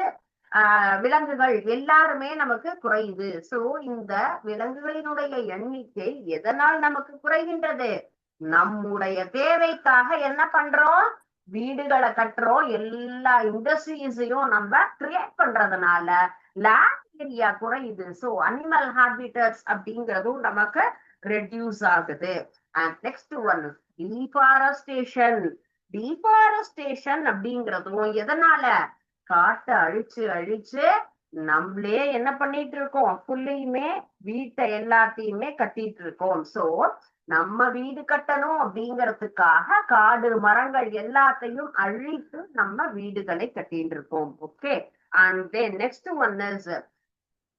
விலங்குகள் எல்லாருமே நமக்கு குறையுது. சோ இந்த விலங்குகளினுடைய எண்ணிக்கை எதனால் நமக்கு குறைகின்றது, நம்முடைய தேவைக்காக என்ன பண்றோம், வீடுகளை கட்டுறோம், எல்லா இண்டஸ்ட்ரீஸையும் நம்ம கிரியேட் பண்றதுனால லேண்ட் ஏரியா குறையுது. சோ அனிமல் ஹாபிட்டட்ஸ் அப்படிங்கிறதும் நமக்கு ரெடியூஸ் ஆகுது. And next one deforestation. Deforestation அப்படிங்கிறதும் எதனால, காட்டை அழிச்சு அழிச்சு நம்மளே என்ன பண்ணிட்டு இருக்கோம், புள்ளையுமே வீட்டை எல்லாத்தையுமே கட்டிட்டு இருக்கோம். சோ நம்ம வீடு கட்டணும் அப்படிங்கிறதுக்காக காடு மரங்கள் எல்லாத்தையும் அழித்து நம்ம வீடுகளை கட்டிட்டு இருக்கோம். Okay. And then next one is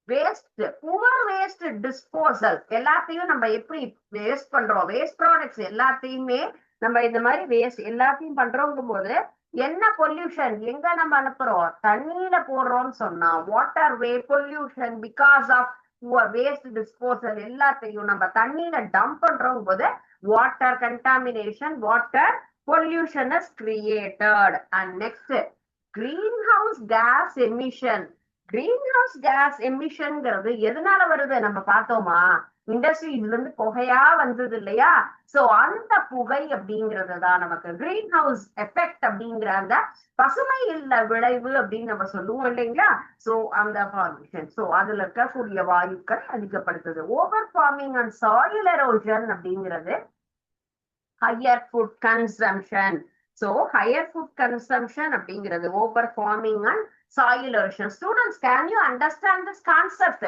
waste, poor waste disposal. எல்லாத்தையும் நம்ம எப்படி வேஸ்ட் பண்றோம், வேஸ்ட் ப்ராடக்ட்ஸ் எல்லாத்தையுமே நம்ம இந்த மாதிரி வேஸ்ட் எல்லாத்தையும் பண்றோங்கும் போது என்ன பொல்யூஷன் எங்க நம்ம அனுப்புறோம், தண்ணியில போடுறோம்னு சொன்னா water way pollution because of waste disposal. எல்லாத்தையும் நம்ம தண்ணியில டம்ப் பண்றோம் போது water contamination, water pollution is created. And next greenhouse gas emission. Greenhouse gas எமிஷன்ங்கிறது எதனால வருது நம்ம பார்த்தோமா, இண்டஸ்ட்ரீஸ்ல இருந்து புகையா வந்தது இல்லையா. சோ அந்த புகை அப்படிங்கிறது தான் நமக்கு கிரீன் ஹவுஸ் எஃபெக்ட் அப்படிங்கிற அந்த பசுமை இல்ல விளைவு அப்படின்னு நம்ம சொல்லுவோம் இல்லைங்களா. சோ அந்த ஃபார்மேஷன், சோ அதுல இருக்கக்கூடிய வாயுக்கள் அதிகப்படுத்துது. Over farming and soil erosion அப்படிங்கிறது higher food consumption. So higher food consumption அப்படிங்கிறது over farming and soil erosion. Students, can you understand this concept?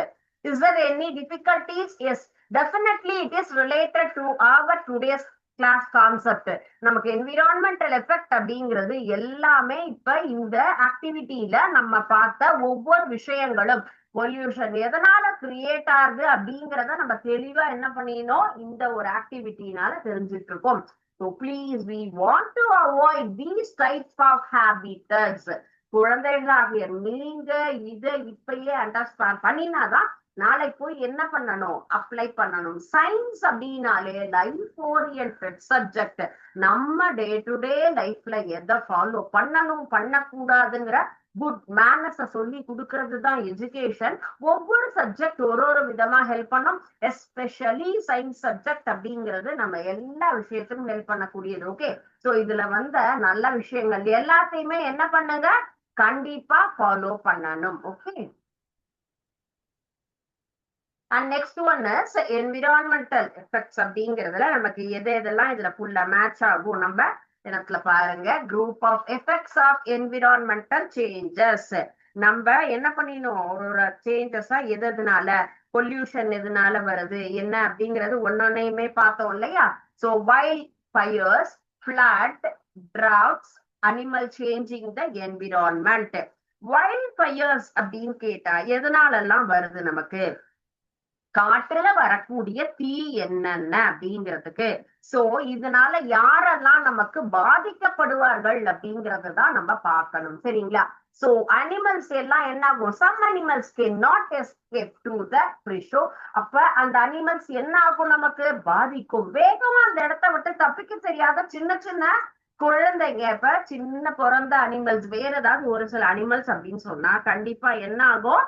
Is there any difficulties? Yes, definitely it is related to our today's class concept. நமக்கு environmental effect அப்படிங்கிறது எல்லாமே இப்ப இந்த ஆக்டிவிட்டியில நம்ம பார்த்த ஒவ்வொரு விஷயங்களும் பொல்யூஷன் எதனால கிரியேட் ஆகுது அப்படிங்கிறத நம்ம தெளிவா என்ன பண்ணினோம், இந்த ஒரு ஆக்டிவிட்டினால தெரிஞ்சுட்டு இருக்கோம். So please, we want to avoid these types of habitats. குழந்தைகளாகிய நீங்க இதை இப்பயே அண்டர்ஸ்டாண்ட் பண்ணினாதான் நாளை போய் என்ன பண்ணணும், அப்ளை பண்ணணும். சயின்ஸ் அப்படின்னாலே லைஃப் ஓரியன்டட் சப்ஜெக்ட். நம்ம டே டு டே லைஃப்ல எதை ஃபாலோ பண்ணணும் பண்ணக்கூடாதுங்கிற குட் மேனர்ஸ சொல்லி கொடுக்கறது தான் எஜுகேஷன். ஒவ்வொரு சப்ஜெக்ட் ஒரு ஒரு விதமா ஹெல்ப் பண்ணும். எஸ்பெஷலி சயின்ஸ் சப்ஜெக்ட் அப்படிங்கிறது நம்ம எல்லா விஷயத்திலும் ஹெல்ப் பண்ணக்கூடியது. ஓகே. சோ இதுல வந்த நல்ல விஷயங்கள் எல்லாத்தையுமே என்ன பண்ணுங்க, கண்டிப்பா ஃபாலோ பண்ணணும். Okay. And next one is environmental effects அப்படிங்கிறதுல நமக்கு எது எதெல்லாம் இதுல ஃபுல்லா மேட்ச் ஆகும் நம்ம இடத்துல பாருங்க. Group of effects of environmental changes. நம்ம என்ன பண்ணிடணும், ஒரு சேஞ்சஸா எதுனால, பொல்யூஷன் எதனால வருது என்ன அப்படிங்கிறது ஒன்னொன்னையுமே பார்த்தோம் இல்லையா. So wild fires, flood, droughts, animal changing the environment. wildfires அப்படின்னு கேட்டா எதனால எல்லாம் வருது நமக்கு, காற்றுல வரக்கூடிய தீ என்னென்ன அப்படிங்கிறதுக்கு. சோ இதனால யாரெல்லாம் நமக்கு பாதிக்கப்படுவார்கள் அப்படிங்கறதுதான் நம்ம பார்க்கணும். சரிங்களா. சோ அனிமல்ஸ் எல்லாம் என்ன ஆகும், some animals can not escape to the ப்ரிஷோ. அப்ப அந்த அனிமல்ஸ் என்ன ஆகும், நமக்கு பாதிக்கும். வேகமா அந்த இடத்த விட்டு தப்பிக்க தெரியாத சின்ன சின்ன குழந்தைங்க, இப்ப சின்ன பிறந்த அனிமல்ஸ், வேற ஏதாவது ஒரு சில அனிமல்ஸ் அப்படின்னு சொன்னா கண்டிப்பா என்ன ஆகும்,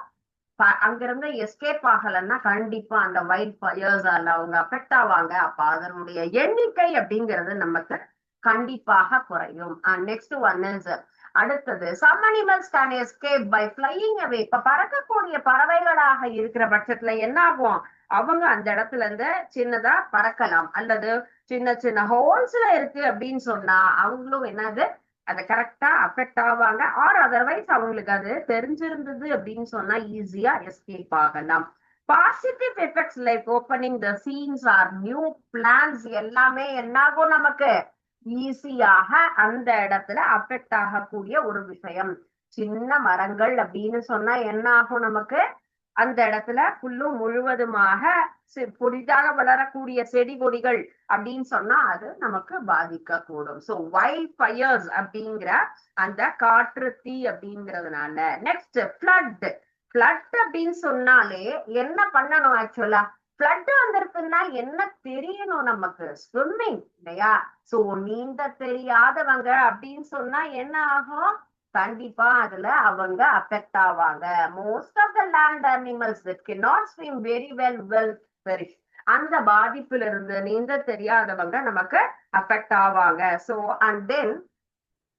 அங்கிருந்து எஸ்கேப் ஆகலன்னா கண்டிப்பா அந்த வைல்ட் ஃபயர்ஸால அவங்க அஃபெக்ட் ஆவாங்க. அப்ப அதனுடைய எண்ணிக்கை அப்படிங்கிறது நமக்கு கண்டிப்பாக குறையும். நெக்ஸ்ட் ஒன் இஸ் அடுத்தது some animals can escape by flying away. இப்ப பறக்கக்கூடிய பறவைகளாக இருக்கிற பட்சத்துல என்ன ஆகும், அவங்க அந்த இடத்துல இருந்து சின்னதா பறக்கலாம், அல்லது சின்ன சின்ன ஹோல்ஸ்ல இருக்கு அப்படின்னு சொன்னா அவங்களும் என்னது அதை கரெக்டா அஃபெக்ட் ஆவாங்க. ஆர் அதர்வைஸ் அவங்களுக்கு அது தெரிஞ்சிருந்தது அப்படின்னு சொன்னா ஈஸியா எஸ்கேப் ஆகலாம். Positive effects like opening the scenes or new plans எல்லாமே என்னாகும் நமக்கு ஈஸியாக அந்த இடத்துல அஃபெக்ட் ஆகக்கூடிய ஒரு விஷயம். சின்ன மரங்கள் அப்படின்னு சொன்னா என்ன ஆகும் நமக்கு அந்த இடத்துல புல்லும் முழுவதுமாக புதிதாக வளரக்கூடிய செடி கொடிகள் அப்படின்னு சொன்னா அது நமக்கு பாதிக்க கூடும். சோ வைல்ட் ஃபயர்ஸ் அப்படிங்கிற அந்த காற்று தீ அப்படிங்கிறதுனால. Next flood. ஃப்ளட் அப்படின்னு சொன்னாலே என்ன பண்ணணும் ஆக்சுவலா? ஃப்ளட் வந்திருக்குன்னா என்ன தெரியணும் நமக்கு? ஸ்விம்மிங் இல்லையா? சோ நீந்த தெரியாதவங்க அப்படின்னு சொன்னா என்ன ஆகும்? கண்டிப்பா அதுல அவங்க அஃபெக்ட் ஆவாங்க. Most of the land animals that cannot swim very well will perish. அந்த பாதிப்புல இருந்து நீந்த தெரியாதவங்க நமக்கு அஃபெக்ட் ஆவாங்க. சோ அண்ட் தென்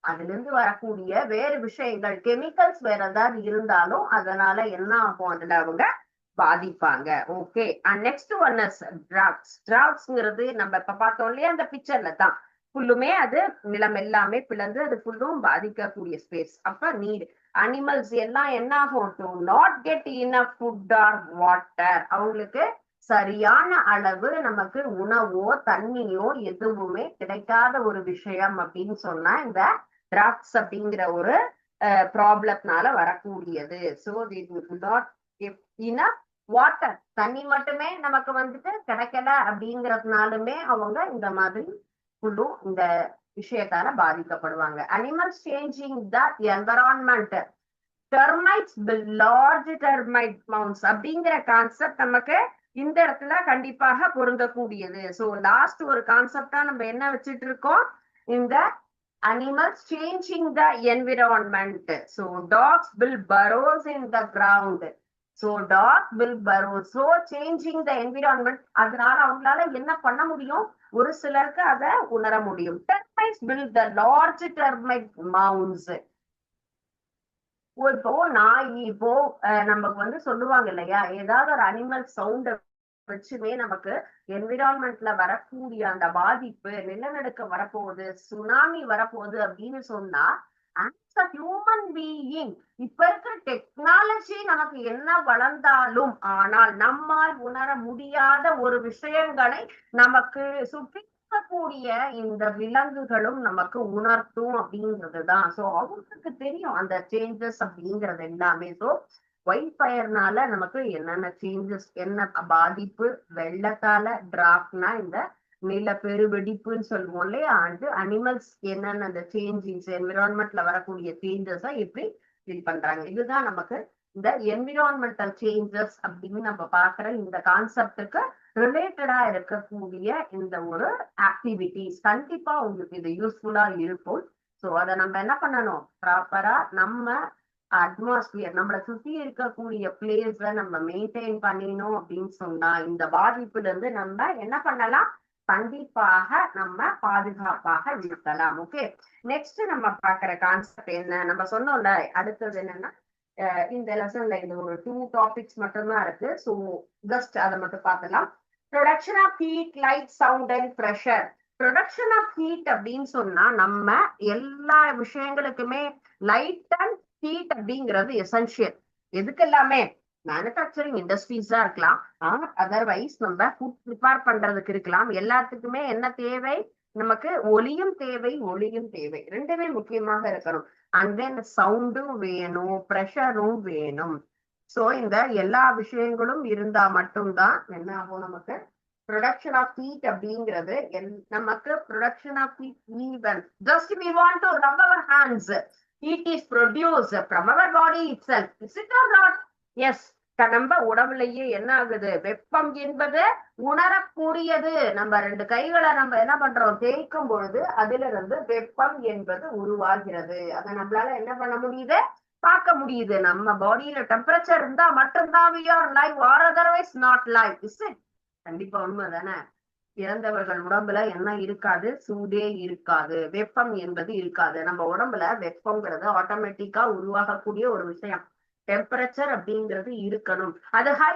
அதுல இருந்து வரக்கூடிய வேறு விஷயங்கள் கெமிக்கல்ஸ் வேற ஏதாவது இருந்தாலும் அதனால என்ன ஆகும்? அதுல அவங்க பாதிப்பாங்க. Okay. And next one is drops. டிராப்ஸ்ங்கிறது நம்ம இப்ப பார்த்தோம் இல்லையா அந்த பிக்சர்ல தான் ஃபுல்லுமே அது நிலம் எல்லாமே பிளந்து அது ஃபுல்லும் பாதிக்கக்கூடிய ஸ்பேஸ். அப்ப நீர் அனிமல்ஸ் எல்லாம் என்ன ஆகும்? Do not get enough food or water. அவங்களுக்கு சரியான அளவு நமக்கு உணவோ தண்ணியோ எதுவுமே கிடைக்காத ஒரு விஷயம் அப்படின்னு சொன்னா இந்த டிராப்ஸ் அப்படிங்கிற ஒரு ப்ராப்ளத்தினால வரக்கூடியது. ஸோ நாட் இனஃப் வாட்டர், தண்ணி மட்டுமே நமக்கு வந்துட்டு கிடைக்கல அப்படிங்கறதுனாலுமே அவங்க இந்த மாதிரி ஃபுல்லும் இந்த விஷயத்தால பாதிக்கப்படுவாங்க. Animals changing the environment. Termites large termite mounds அப்படிங்கிற கான்செப்ட் நமக்கு இந்த இடத்துல கண்டிப்பாக பொருந்தக்கூடியது. சோ லாஸ்ட் ஒரு கான்செப்டா நம்ம என்ன வச்சுட்டு இருக்கோம்? இந்த animals changing the environment. So dogs will burrows in the ground. So dog will burrow. So changing the environment. அதனால அவங்களால என்ன பண்ண முடியும்? ஒரு சிலருக்கு அதை உணர முடியும். Termites build the large termite mounds. இப்போ நாய் இப்போ நமக்கு வந்து சொல்லுவாங்க இல்லையா, ஏதாவது ஒரு அனிமல் சவுண்ட் வச்சுமே நமக்கு என்விரான்மெண்ட்ல வரக்கூடிய அந்த பாதிப்பு, நிலநடுக்கம் வரப்போகுது, சுனாமி வரப்போகுது அப்படின்னு சொன்னா ஹியூமன் பீயிங் இப்ப இருக்கிற டெக்னாலஜி நமக்கு என்ன வளர்ந்தாலும் ஆனால் நம்மால் உணர முடியாத ஒரு விஷயங்களை நமக்கு சுற்றி கூடிய இந்த விலங்குகளும் நமக்கு உணர்த்தும் அப்படிங்கிறதுதான். சோ அவங்களுக்கு தெரியும் அந்த சேஞ்சஸ் அப்படிங்கிறது எல்லாமே. சோ ஒயிட் ஃபயர்னால நமக்கு என்னென்ன சேஞ்சஸ், என்ன பாதிப்பு, வெள்ளத்தால டிராப்ட்னா இந்த நில பெருவெடிப்புன்னு சொல்லுவோம் இல்லையா, அது அனிமல்ஸ் என்னென்ன அந்த சேஞ்சிங்ஸ் என்விரான்மெண்ட்ல வரக்கூடிய சேஞ்சஸ எப்படி ஃபீல் பண்றாங்க. இதுதான் நமக்கு இந்த என்விரான்மெண்டல் சேஞ்சஸ் அப்படின்னு நம்ம பாக்குற இந்த கான்செப்டுக்கு ரிலேட்டடா இருக்கக்கூடிய இந்த ஒரு ஆக்டிவிட்டிஸ். கண்டிப்பா உங்களுக்கு இது யூஸ்ஃபுல்லா இருக்கும். சோ அதை நம்ம என்ன பண்ணணும்? ப்ராப்பரா நம்ம அட்மாஸ்பியர் நம்மளை சுத்தி இருக்கக்கூடிய பிளேஸ நம்ம மெயின்டைன் பண்ணினோம் அப்படின்னு சொன்னா இந்த பாதிப்புல இருந்து நம்ம என்ன பண்ணலாம்? கண்டிப்பாக நம்ம பாதுகாப்பாக இருக்கலாம். ஓகே. நெக்ஸ்ட் நம்ம பாக்குற கான்செப்ட் என்ன? நம்ம சொன்னோம்ல, அடுத்தது என்னன்னா இந்த லெசன்ல இந்த ஒரு 2 டாபிக்ஸ் மட்டும்தான் இருக்கு. ஸோ ஜஸ்ட் அதை மட்டும் பார்க்கலாம். Production of heat, light, sound and pressure. Production of heat அப்படின்னு சொன்னா நம்ம எல்லா விஷயங்களுக்குமே லைட் அண்ட் ஹீட் அப்படிங்கிறது எசென்ஷியல். எதுக்கு எல்லாமே? மேனுஃபேக்சரிங் இண்டஸ்ட்ரீஸா இருக்கலாம், அதர்வைஸ் நம்ம ஃபுட் ப்ரிப்பேர் பண்றதுக்கு இருக்கலாம். எல்லாத்துக்குமே என்ன தேவை? நமக்கு ஒலியும் தேவை, ஒளியும் தேவை. ரெண்டுமே முக்கியமாக இருக்கணும். அண்ட் தென் சவுண்டும் வேணும், ப்ரெஷரும் வேணும். சோ இந்த எல்லா விஷயங்களும் இருந்தா மட்டும்தான் என்ன ஆகும்? நமக்கு ப்ரொடக்ஷன் ஆஃப் ஹீட் அப்படிங்கிறது நமக்கு production of heat even just we want to rub our hands, heat is produced from our body itself. Is it or not? Yes. நம்ம உடம்புலயே என்ன ஆகுது? வெப்பம் என்பது உணரக்கூடியது. நம்ம 2 கைகளை நம்ம என்ன பண்றோம்? தேய்க்கும் பொழுது அதுல இருந்து வெப்பம் என்பது உருவாகிறது. அதை நம்மளால என்ன பண்ண முடியுது? பார்க்க முடியுது. நம்ம பாடியில டெம்பரேச்சர் இருந்தா மட்டும்தான் we are live or otherwise not live. Is it? கண்டிப்பா உண்மை தானே. இறந்தவர்கள் உடம்புல என்ன இருக்காது? சூடே இருக்காது, வெப்பம் என்பது இருக்காது. நம்ம உடம்புல வெப்பம்ங்கிறது ஆட்டோமேட்டிக்கா உருவாகக்கூடிய ஒரு விஷயம். டெம்பரேச்சர் அப்படிங்கிறது இருக்கணும். அது ஹை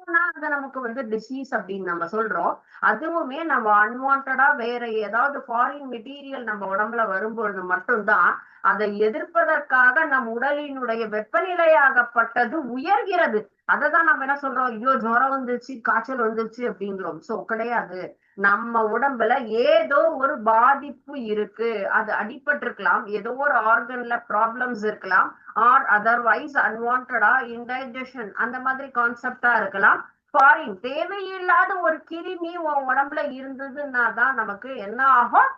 அது நமக்கு வந்து டிசீஸ் அப்படின்னு நம்ம சொல்றோம். அதுவுமே நம்ம அன்வான்டா வேற ஏதாவது ஃபாரின் மெட்டீரியல் நம்ம உடம்புல வரும்பொழுது மட்டும்தான் அதை எதிர்ப்பதற்காக நம் உடலினுடைய வெப்பநிலையாகப்பட்டது உயர்கிறது. அததான் நம்ம என்ன சொல்றோம், ஐயோ ஜுரம் வந்துருச்சு, காய்ச்சல் வந்துருச்சு அப்படிங்கிறோம். சோ கிடையாது. நம்ம உடம்புல ஏதோ ஒரு பாதிப்பு இருக்கு, அது அடிபட்டு இருக்கலாம், ஏதோ ஒரு ஆர்கன்ல ப்ராப்ளம்ஸ் இருக்கலாம், ஆர் அதர்வைஸ் அன்வான்டா இன்டைஜஷன் அந்த மாதிரி கான்செப்டா இருக்கலாம். ஃபாரின் தேவையில்லாத ஒரு கிருமி உன் உடம்புல இருந்ததுன்னா தான் நமக்கு என்ன ஆகும்,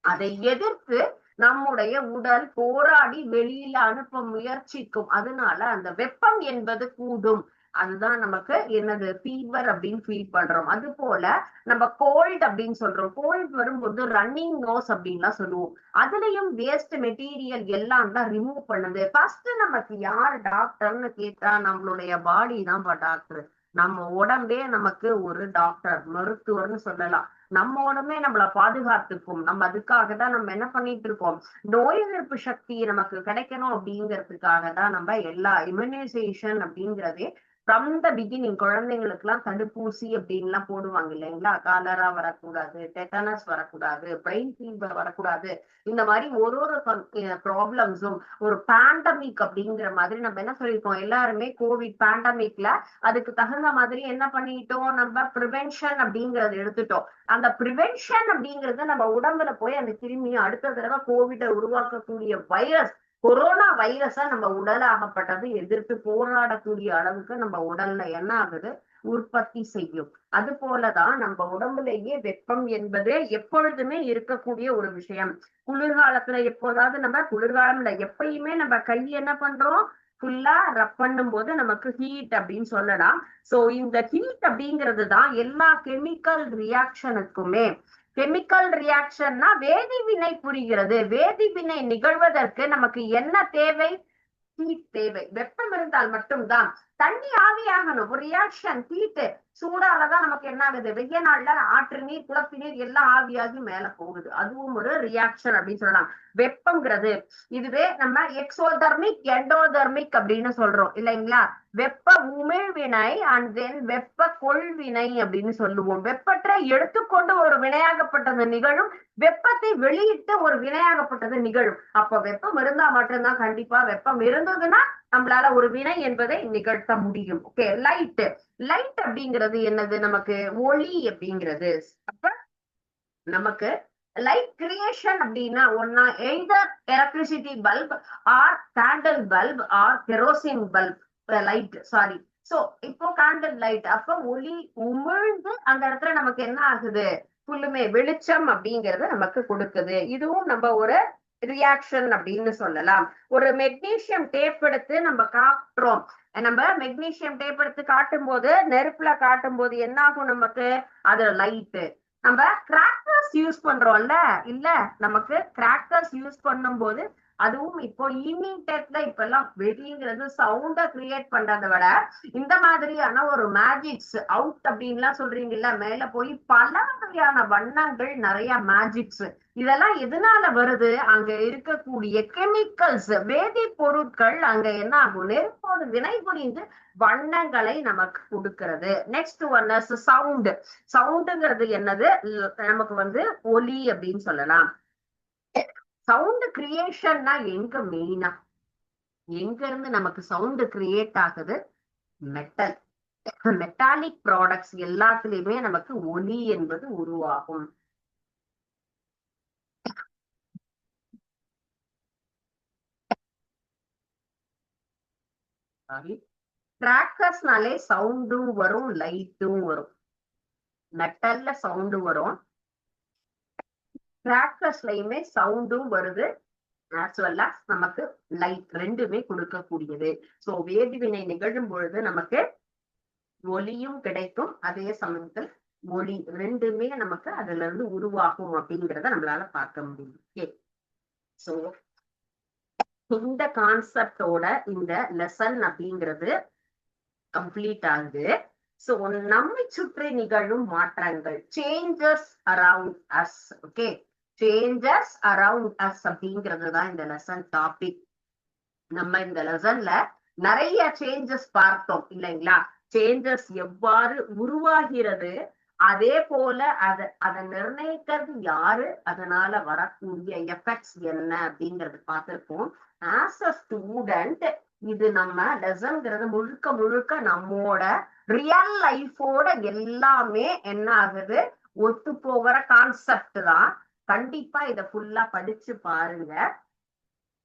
அதை எதிர்த்து நம்முடைய உடல் போராடி வெளியில அனுப்ப முயற்சிக்கும். அதனால அந்த வெப்பம் என்பது கூடும். அதுதான் நமக்கு என்னது ஃபீவர் அப்படின்னு ஃபீல் பண்றோம். அது போல நம்ம கோல்ட் அப்படின்னு சொல்றோம். கோல்ட் வரும்போது ரன்னிங் நோஸ் அப்படின்லாம் சொல்லுவோம். அதுலயும் வேஸ்ட் மெட்டீரியல் எல்லாம் தான் ரிமூவ் பண்ணுது. ஃபர்ஸ்ட் நமக்கு யார் டாக்டர்னு கேட்டா நம்மளுடைய பாடி தான் டாக்டர். நம்ம உடம்பே நமக்கு ஒரு டாக்டர், மருத்துவர்னு சொல்லலாம். நம்ம உடம்பே நம்மளை பாதுகாத்துக்கும். நம்ம அதுக்காக தான் நம்ம என்ன பண்ணிட்டு இருக்கோம், நோய் எதிர்ப்பு சக்தி நமக்கு கிடைக்கணும் அப்படிங்கிறதுக்காக தான் நம்ம எல்லா இம்யூனைசேஷன் அப்படிங்கிறதே ஃப்ரம் த பிகினிங். குழந்தைங்களுக்கு எல்லாம் தடுப்பூசி அப்படின்னு எல்லாம் போடுவாங்க இல்லைங்களா, காலரா வரக்கூடாது, டெட்டனஸ் வரக்கூடாது, பிரெயின் ஃபீவர் வரக்கூடாது, இந்த மாதிரி ஒரு ஒரு ப்ராப்ளம்ஸும் ஒரு பேண்டமிக் அப்படிங்கிற மாதிரி நம்ம என்ன சொல்லியிருக்கோம், எல்லாருமே கோவிட் பேண்டமிக்ல அதுக்கு தகுந்த மாதிரி என்ன பண்ணிட்டோம், நம்ம ப்ரிவென்ஷன் அப்படிங்கறத எடுத்துட்டோம். அந்த ப்ரிவென்ஷன் அப்படிங்கிறது நம்ம உடம்புல போய் அந்த கிருமியை அடுத்த தடவை கோவிட உருவாக்கக்கூடிய வைரஸ், கொரோனா வைரஸா நம்ம உடலாகப்பட்டது எதிர்த்து போராடக்கூடிய அளவுக்கு நம்ம உடல்ல என்ன ஆகுது, உற்பத்தி செய்யும். அது போலதான் நம்ம உடம்புலேயே வெப்பம் என்பது எப்பொழுதுமே இருக்கக்கூடிய ஒரு விஷயம். குளிர்காலத்துல எப்போதாவது நம்ம குளிர்காலம்ல எப்பயுமே நம்ம கை என்ன பண்றோம், ஃபுல்லா ரப் பண்ணும் போது நமக்கு ஹீட் அப்படின்னு சொல்லலாம். சோ இந்த ஹீட் அப்படிங்கிறது தான் எல்லா கெமிக்கல் ரியாக்ஷனுக்குமே. கெமிக்கல் ரியாக்ஷன்னா வேதிவினை புரிகிறது. வேதிவினை நிகழ்வதற்கு நமக்கு என்ன தேவை, ஹீட் தேவை. வெப்பம் இருந்தால் மட்டும்தான் தண்ணி ஆவியாகணும். ஒரு ரியாக்ஷன் ஹீட் சூடாலதான் நமக்கு என்ன ஆகுது, வெய்ய நாள்ல ஆற்று நீர் குளத்து நீர் எல்லாம் ஆவியாகி மேல போகுது. அதுவும் ஒரு ரியாக்ஷன் அப்படின்னு சொல்லலாம் வெப்பம்ங்கிறது. இதுவே நம்ம எக்ஸோதர்மிக் எண்டோதர்மிக் அப்படின்னு சொல்றோம் இல்லைங்களா. வெப்ப உமிழ்வினை அண்ட் தென் வெப்ப கொள்வினை அப்படின்னு சொல்லுவோம். வெப்பத்தை எடுத்துக்கொண்டு ஒரு வினையாகப்பட்டது நிகழும், வெப்பத்தை வெளியிட்டு ஒரு வினையாகப்பட்டது நிகழும். அப்ப வெப்பம் இருந்தா மட்டும்தான், கண்டிப்பா வெப்பம் இருந்ததுன்னா நம்மளால ஒரு வினை என்பதை நிகழ்த்த முடியும். Okay, light. லைட் அப்படிங்கிறது என்னது, நமக்கு ஒளி அப்படிங்கிறது. அப்ப நமக்கு லைட் கிரியேஷன் அப்படின்னா ஒன்னா either electricity bulb or candle bulb or kerosene bulb light, sorry. So இப்போ கேண்டில் லைட், அப்ப ஒளி உமிழ்ந்து அந்த இடத்துல நமக்கு என்ன ஆகுது, ஃபுல்லுமே வெளிச்சம் அப்படிங்கறது நமக்கு கொடுக்குது. இதுவும் நம்ம ஒரு ரியாக்ஷன் அப்படின்னு சொல்லலாம். ஒரு மெக்னீசியம் டேப் எடுத்து நம்ம காட்டுறோம். நம்ம மெக்னீசியம் டேப் எடுத்து காட்டும் போது, நெருப்புல காட்டும் போது என்ன ஆகும் நமக்கு, அது லைட்டு. நம்ம கிராக்கர்ஸ் யூஸ் பண்றோம்ல, இல்ல நமக்கு கிராக்கர்ஸ் யூஸ் பண்ணும் போது அதுவும் இப்போ இமீடியட்ல இப்ப எல்லாம் வெடிங்கிறது சவுண்ட கிரியேட் பண்றதை விட இந்த மாதிரியான ஒரு மேஜிக்ஸ் அவுட் அப்படின்லாம் சொல்றீங்கல்ல, மேல போய் பல வகையான வண்ணங்கள், நிறைய மேஜிக்ஸ், இதெல்லாம் எதனால வருது, அங்க இருக்கக்கூடிய கெமிக்கல்ஸ், வேதி பொருட்கள் அங்க என்ன ஆகும், நெருப்போடு வினை புரிந்து வண்ணங்களை நமக்கு கொடுக்கிறது. Next one sound. சவுண்டுங்கிறது என்னது, நமக்கு வந்து ஒலி அப்படின்னு சொல்லலாம். சவுண்ட் கிரியேஷன்னா எங்க மெயினா, எங்க இருந்து நமக்கு சவுண்ட் கிரியேட் ஆகுது, மெட்டல், மெட்டாலிக் ப்ராடக்ட்ஸ் எல்லாத்துலயுமே நமக்கு ஒலி என்பது உருவாகும். கிராக்கர்ஸ்னாலே சவுண்டும் வரும், லைட்டும் வரும். மெட்டல்ல சவுண்டு வரும், கிராக்கர்ஸ்லயுமே சவுண்டும் வருது, as well as நமக்கு லைட் ரெண்டுமே கொடுக்கக்கூடியது. சோ வேதிவினை நிகழும் பொழுது நமக்கு ஒலியும் கிடைக்கும், அதே சமயத்தில் ஒளி ரெண்டுமே நமக்கு அதுல இருந்து உருவாகும் அப்படிங்கிறத நம்மளால பார்க்க முடியும். ஓகே, சோ இந்த கான்செப்டோட இந்த லெசன் அப்படிங்கிறது கம்ப்ளீட் ஆகுது. சோ நம்மை சுற்றி நிகழும் மாற்றங்கள், changes around us. Okay, changes around us அப்படிங்கிறது தான் இந்த லெசன் டாபிக். நம்ம இந்த லெசன்ல நிறைய சேஞ்சஸ் பார்த்தோம் இல்லைங்களா. சேஞ்சஸ் எவ்வாறு உருவாகிறது, அதே போல அதை நிர்ணயிக்கிறது யாரு, அதனால வரக்கூடிய எஃபெக்ட்ஸ் என்ன அப்படிங்கறது பார்த்திருப்போம். ஆஸ் அ ஸ்டூடெண்ட் இது நம்ம லெசன்ங்கிறது முழுக்க முழுக்க நம்மோட ரியல் லைஃபோட எல்லாமே என்ன ஆகுது, ஒத்து போகிற கான்செப்ட் தான். கண்டிப்பா இத ஃபுல்லா படிச்சு பாருங்க.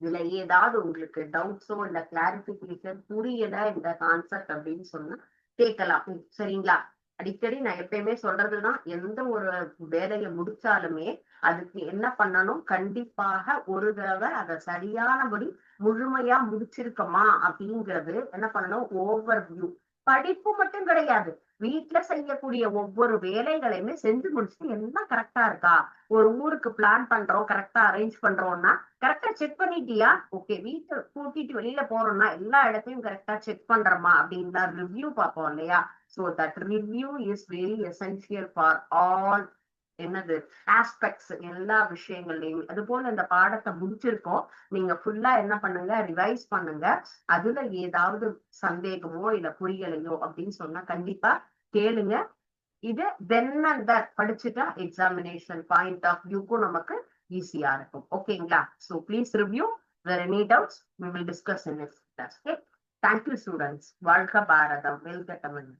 இதுல ஏதாவது உங்களுக்கு டவுட்ஸோ இல்ல கிளாரிபிகேஷன் புரியல இந்த கான்செப்ட் அப்படின்னு சொன்னா கேட்கலாம். சரிங்களா? அடிக்கடி நான் எப்பயுமே சொல்றதுதான், எந்த ஒரு வேலையை முடிச்சாலுமே அதுக்கு என்ன பண்ணணும், கண்டிப்பாக ஒரு தடவை அதை சரியானபடி முழுமையா முடிச்சிருக்கோமா அப்படிங்கிறது என்ன பண்ணணும், ஓவர் வியூ. படிப்பு மட்டும் கிடையாது, வீட்டுல செய்யக்கூடிய ஒவ்வொரு வேலைகளையுமே செஞ்சு முடிச்சுட்டு எல்லாம் கரெக்டா இருக்கா. ஒரு ஊருக்கு பிளான் பண்றோம், கரெக்டா அரேஞ்ச் பண்றோம்னா கரெக்டா செக் பண்ணிட்டியா, ஓகே வீட்டை கூட்டிட்டு வெளியில போறோம்னா எல்லா இடத்தையும் கரெக்டா செக் பண்றோமா அப்படின்னா ரிவ்யூ பார்ப்போம் இல்லையா. So that review is very essential for all என்னது ஆஸ்பெக்ட்ஸ், எல்லா விஷயங்கள்லயும். அது போல இந்த பாடத்தை முடிச்சிருக்கோம், நீங்க ஃபுல்லா என்ன பண்ணுங்க, ரிவைஸ் பண்ணுங்க. அதுல ஏதாவது சந்தேகமோ இல்ல புரியலையோ அப்படின்னு சொன்னா கண்டிப்பா கேளுங்க. இது தென் அண்ட் தட் படிச்சுட்டா எக்ஸாமினேஷன் பாயிண்ட் ஆஃப் வியூக்கும் நமக்கு ஈஸியா இருக்கும். ஓகேங்களா? So please review. வேற any doubts we will discuss in next class. Okay? Thank you, students. வாழ்க பாரதம், வெல்க தமிழ்.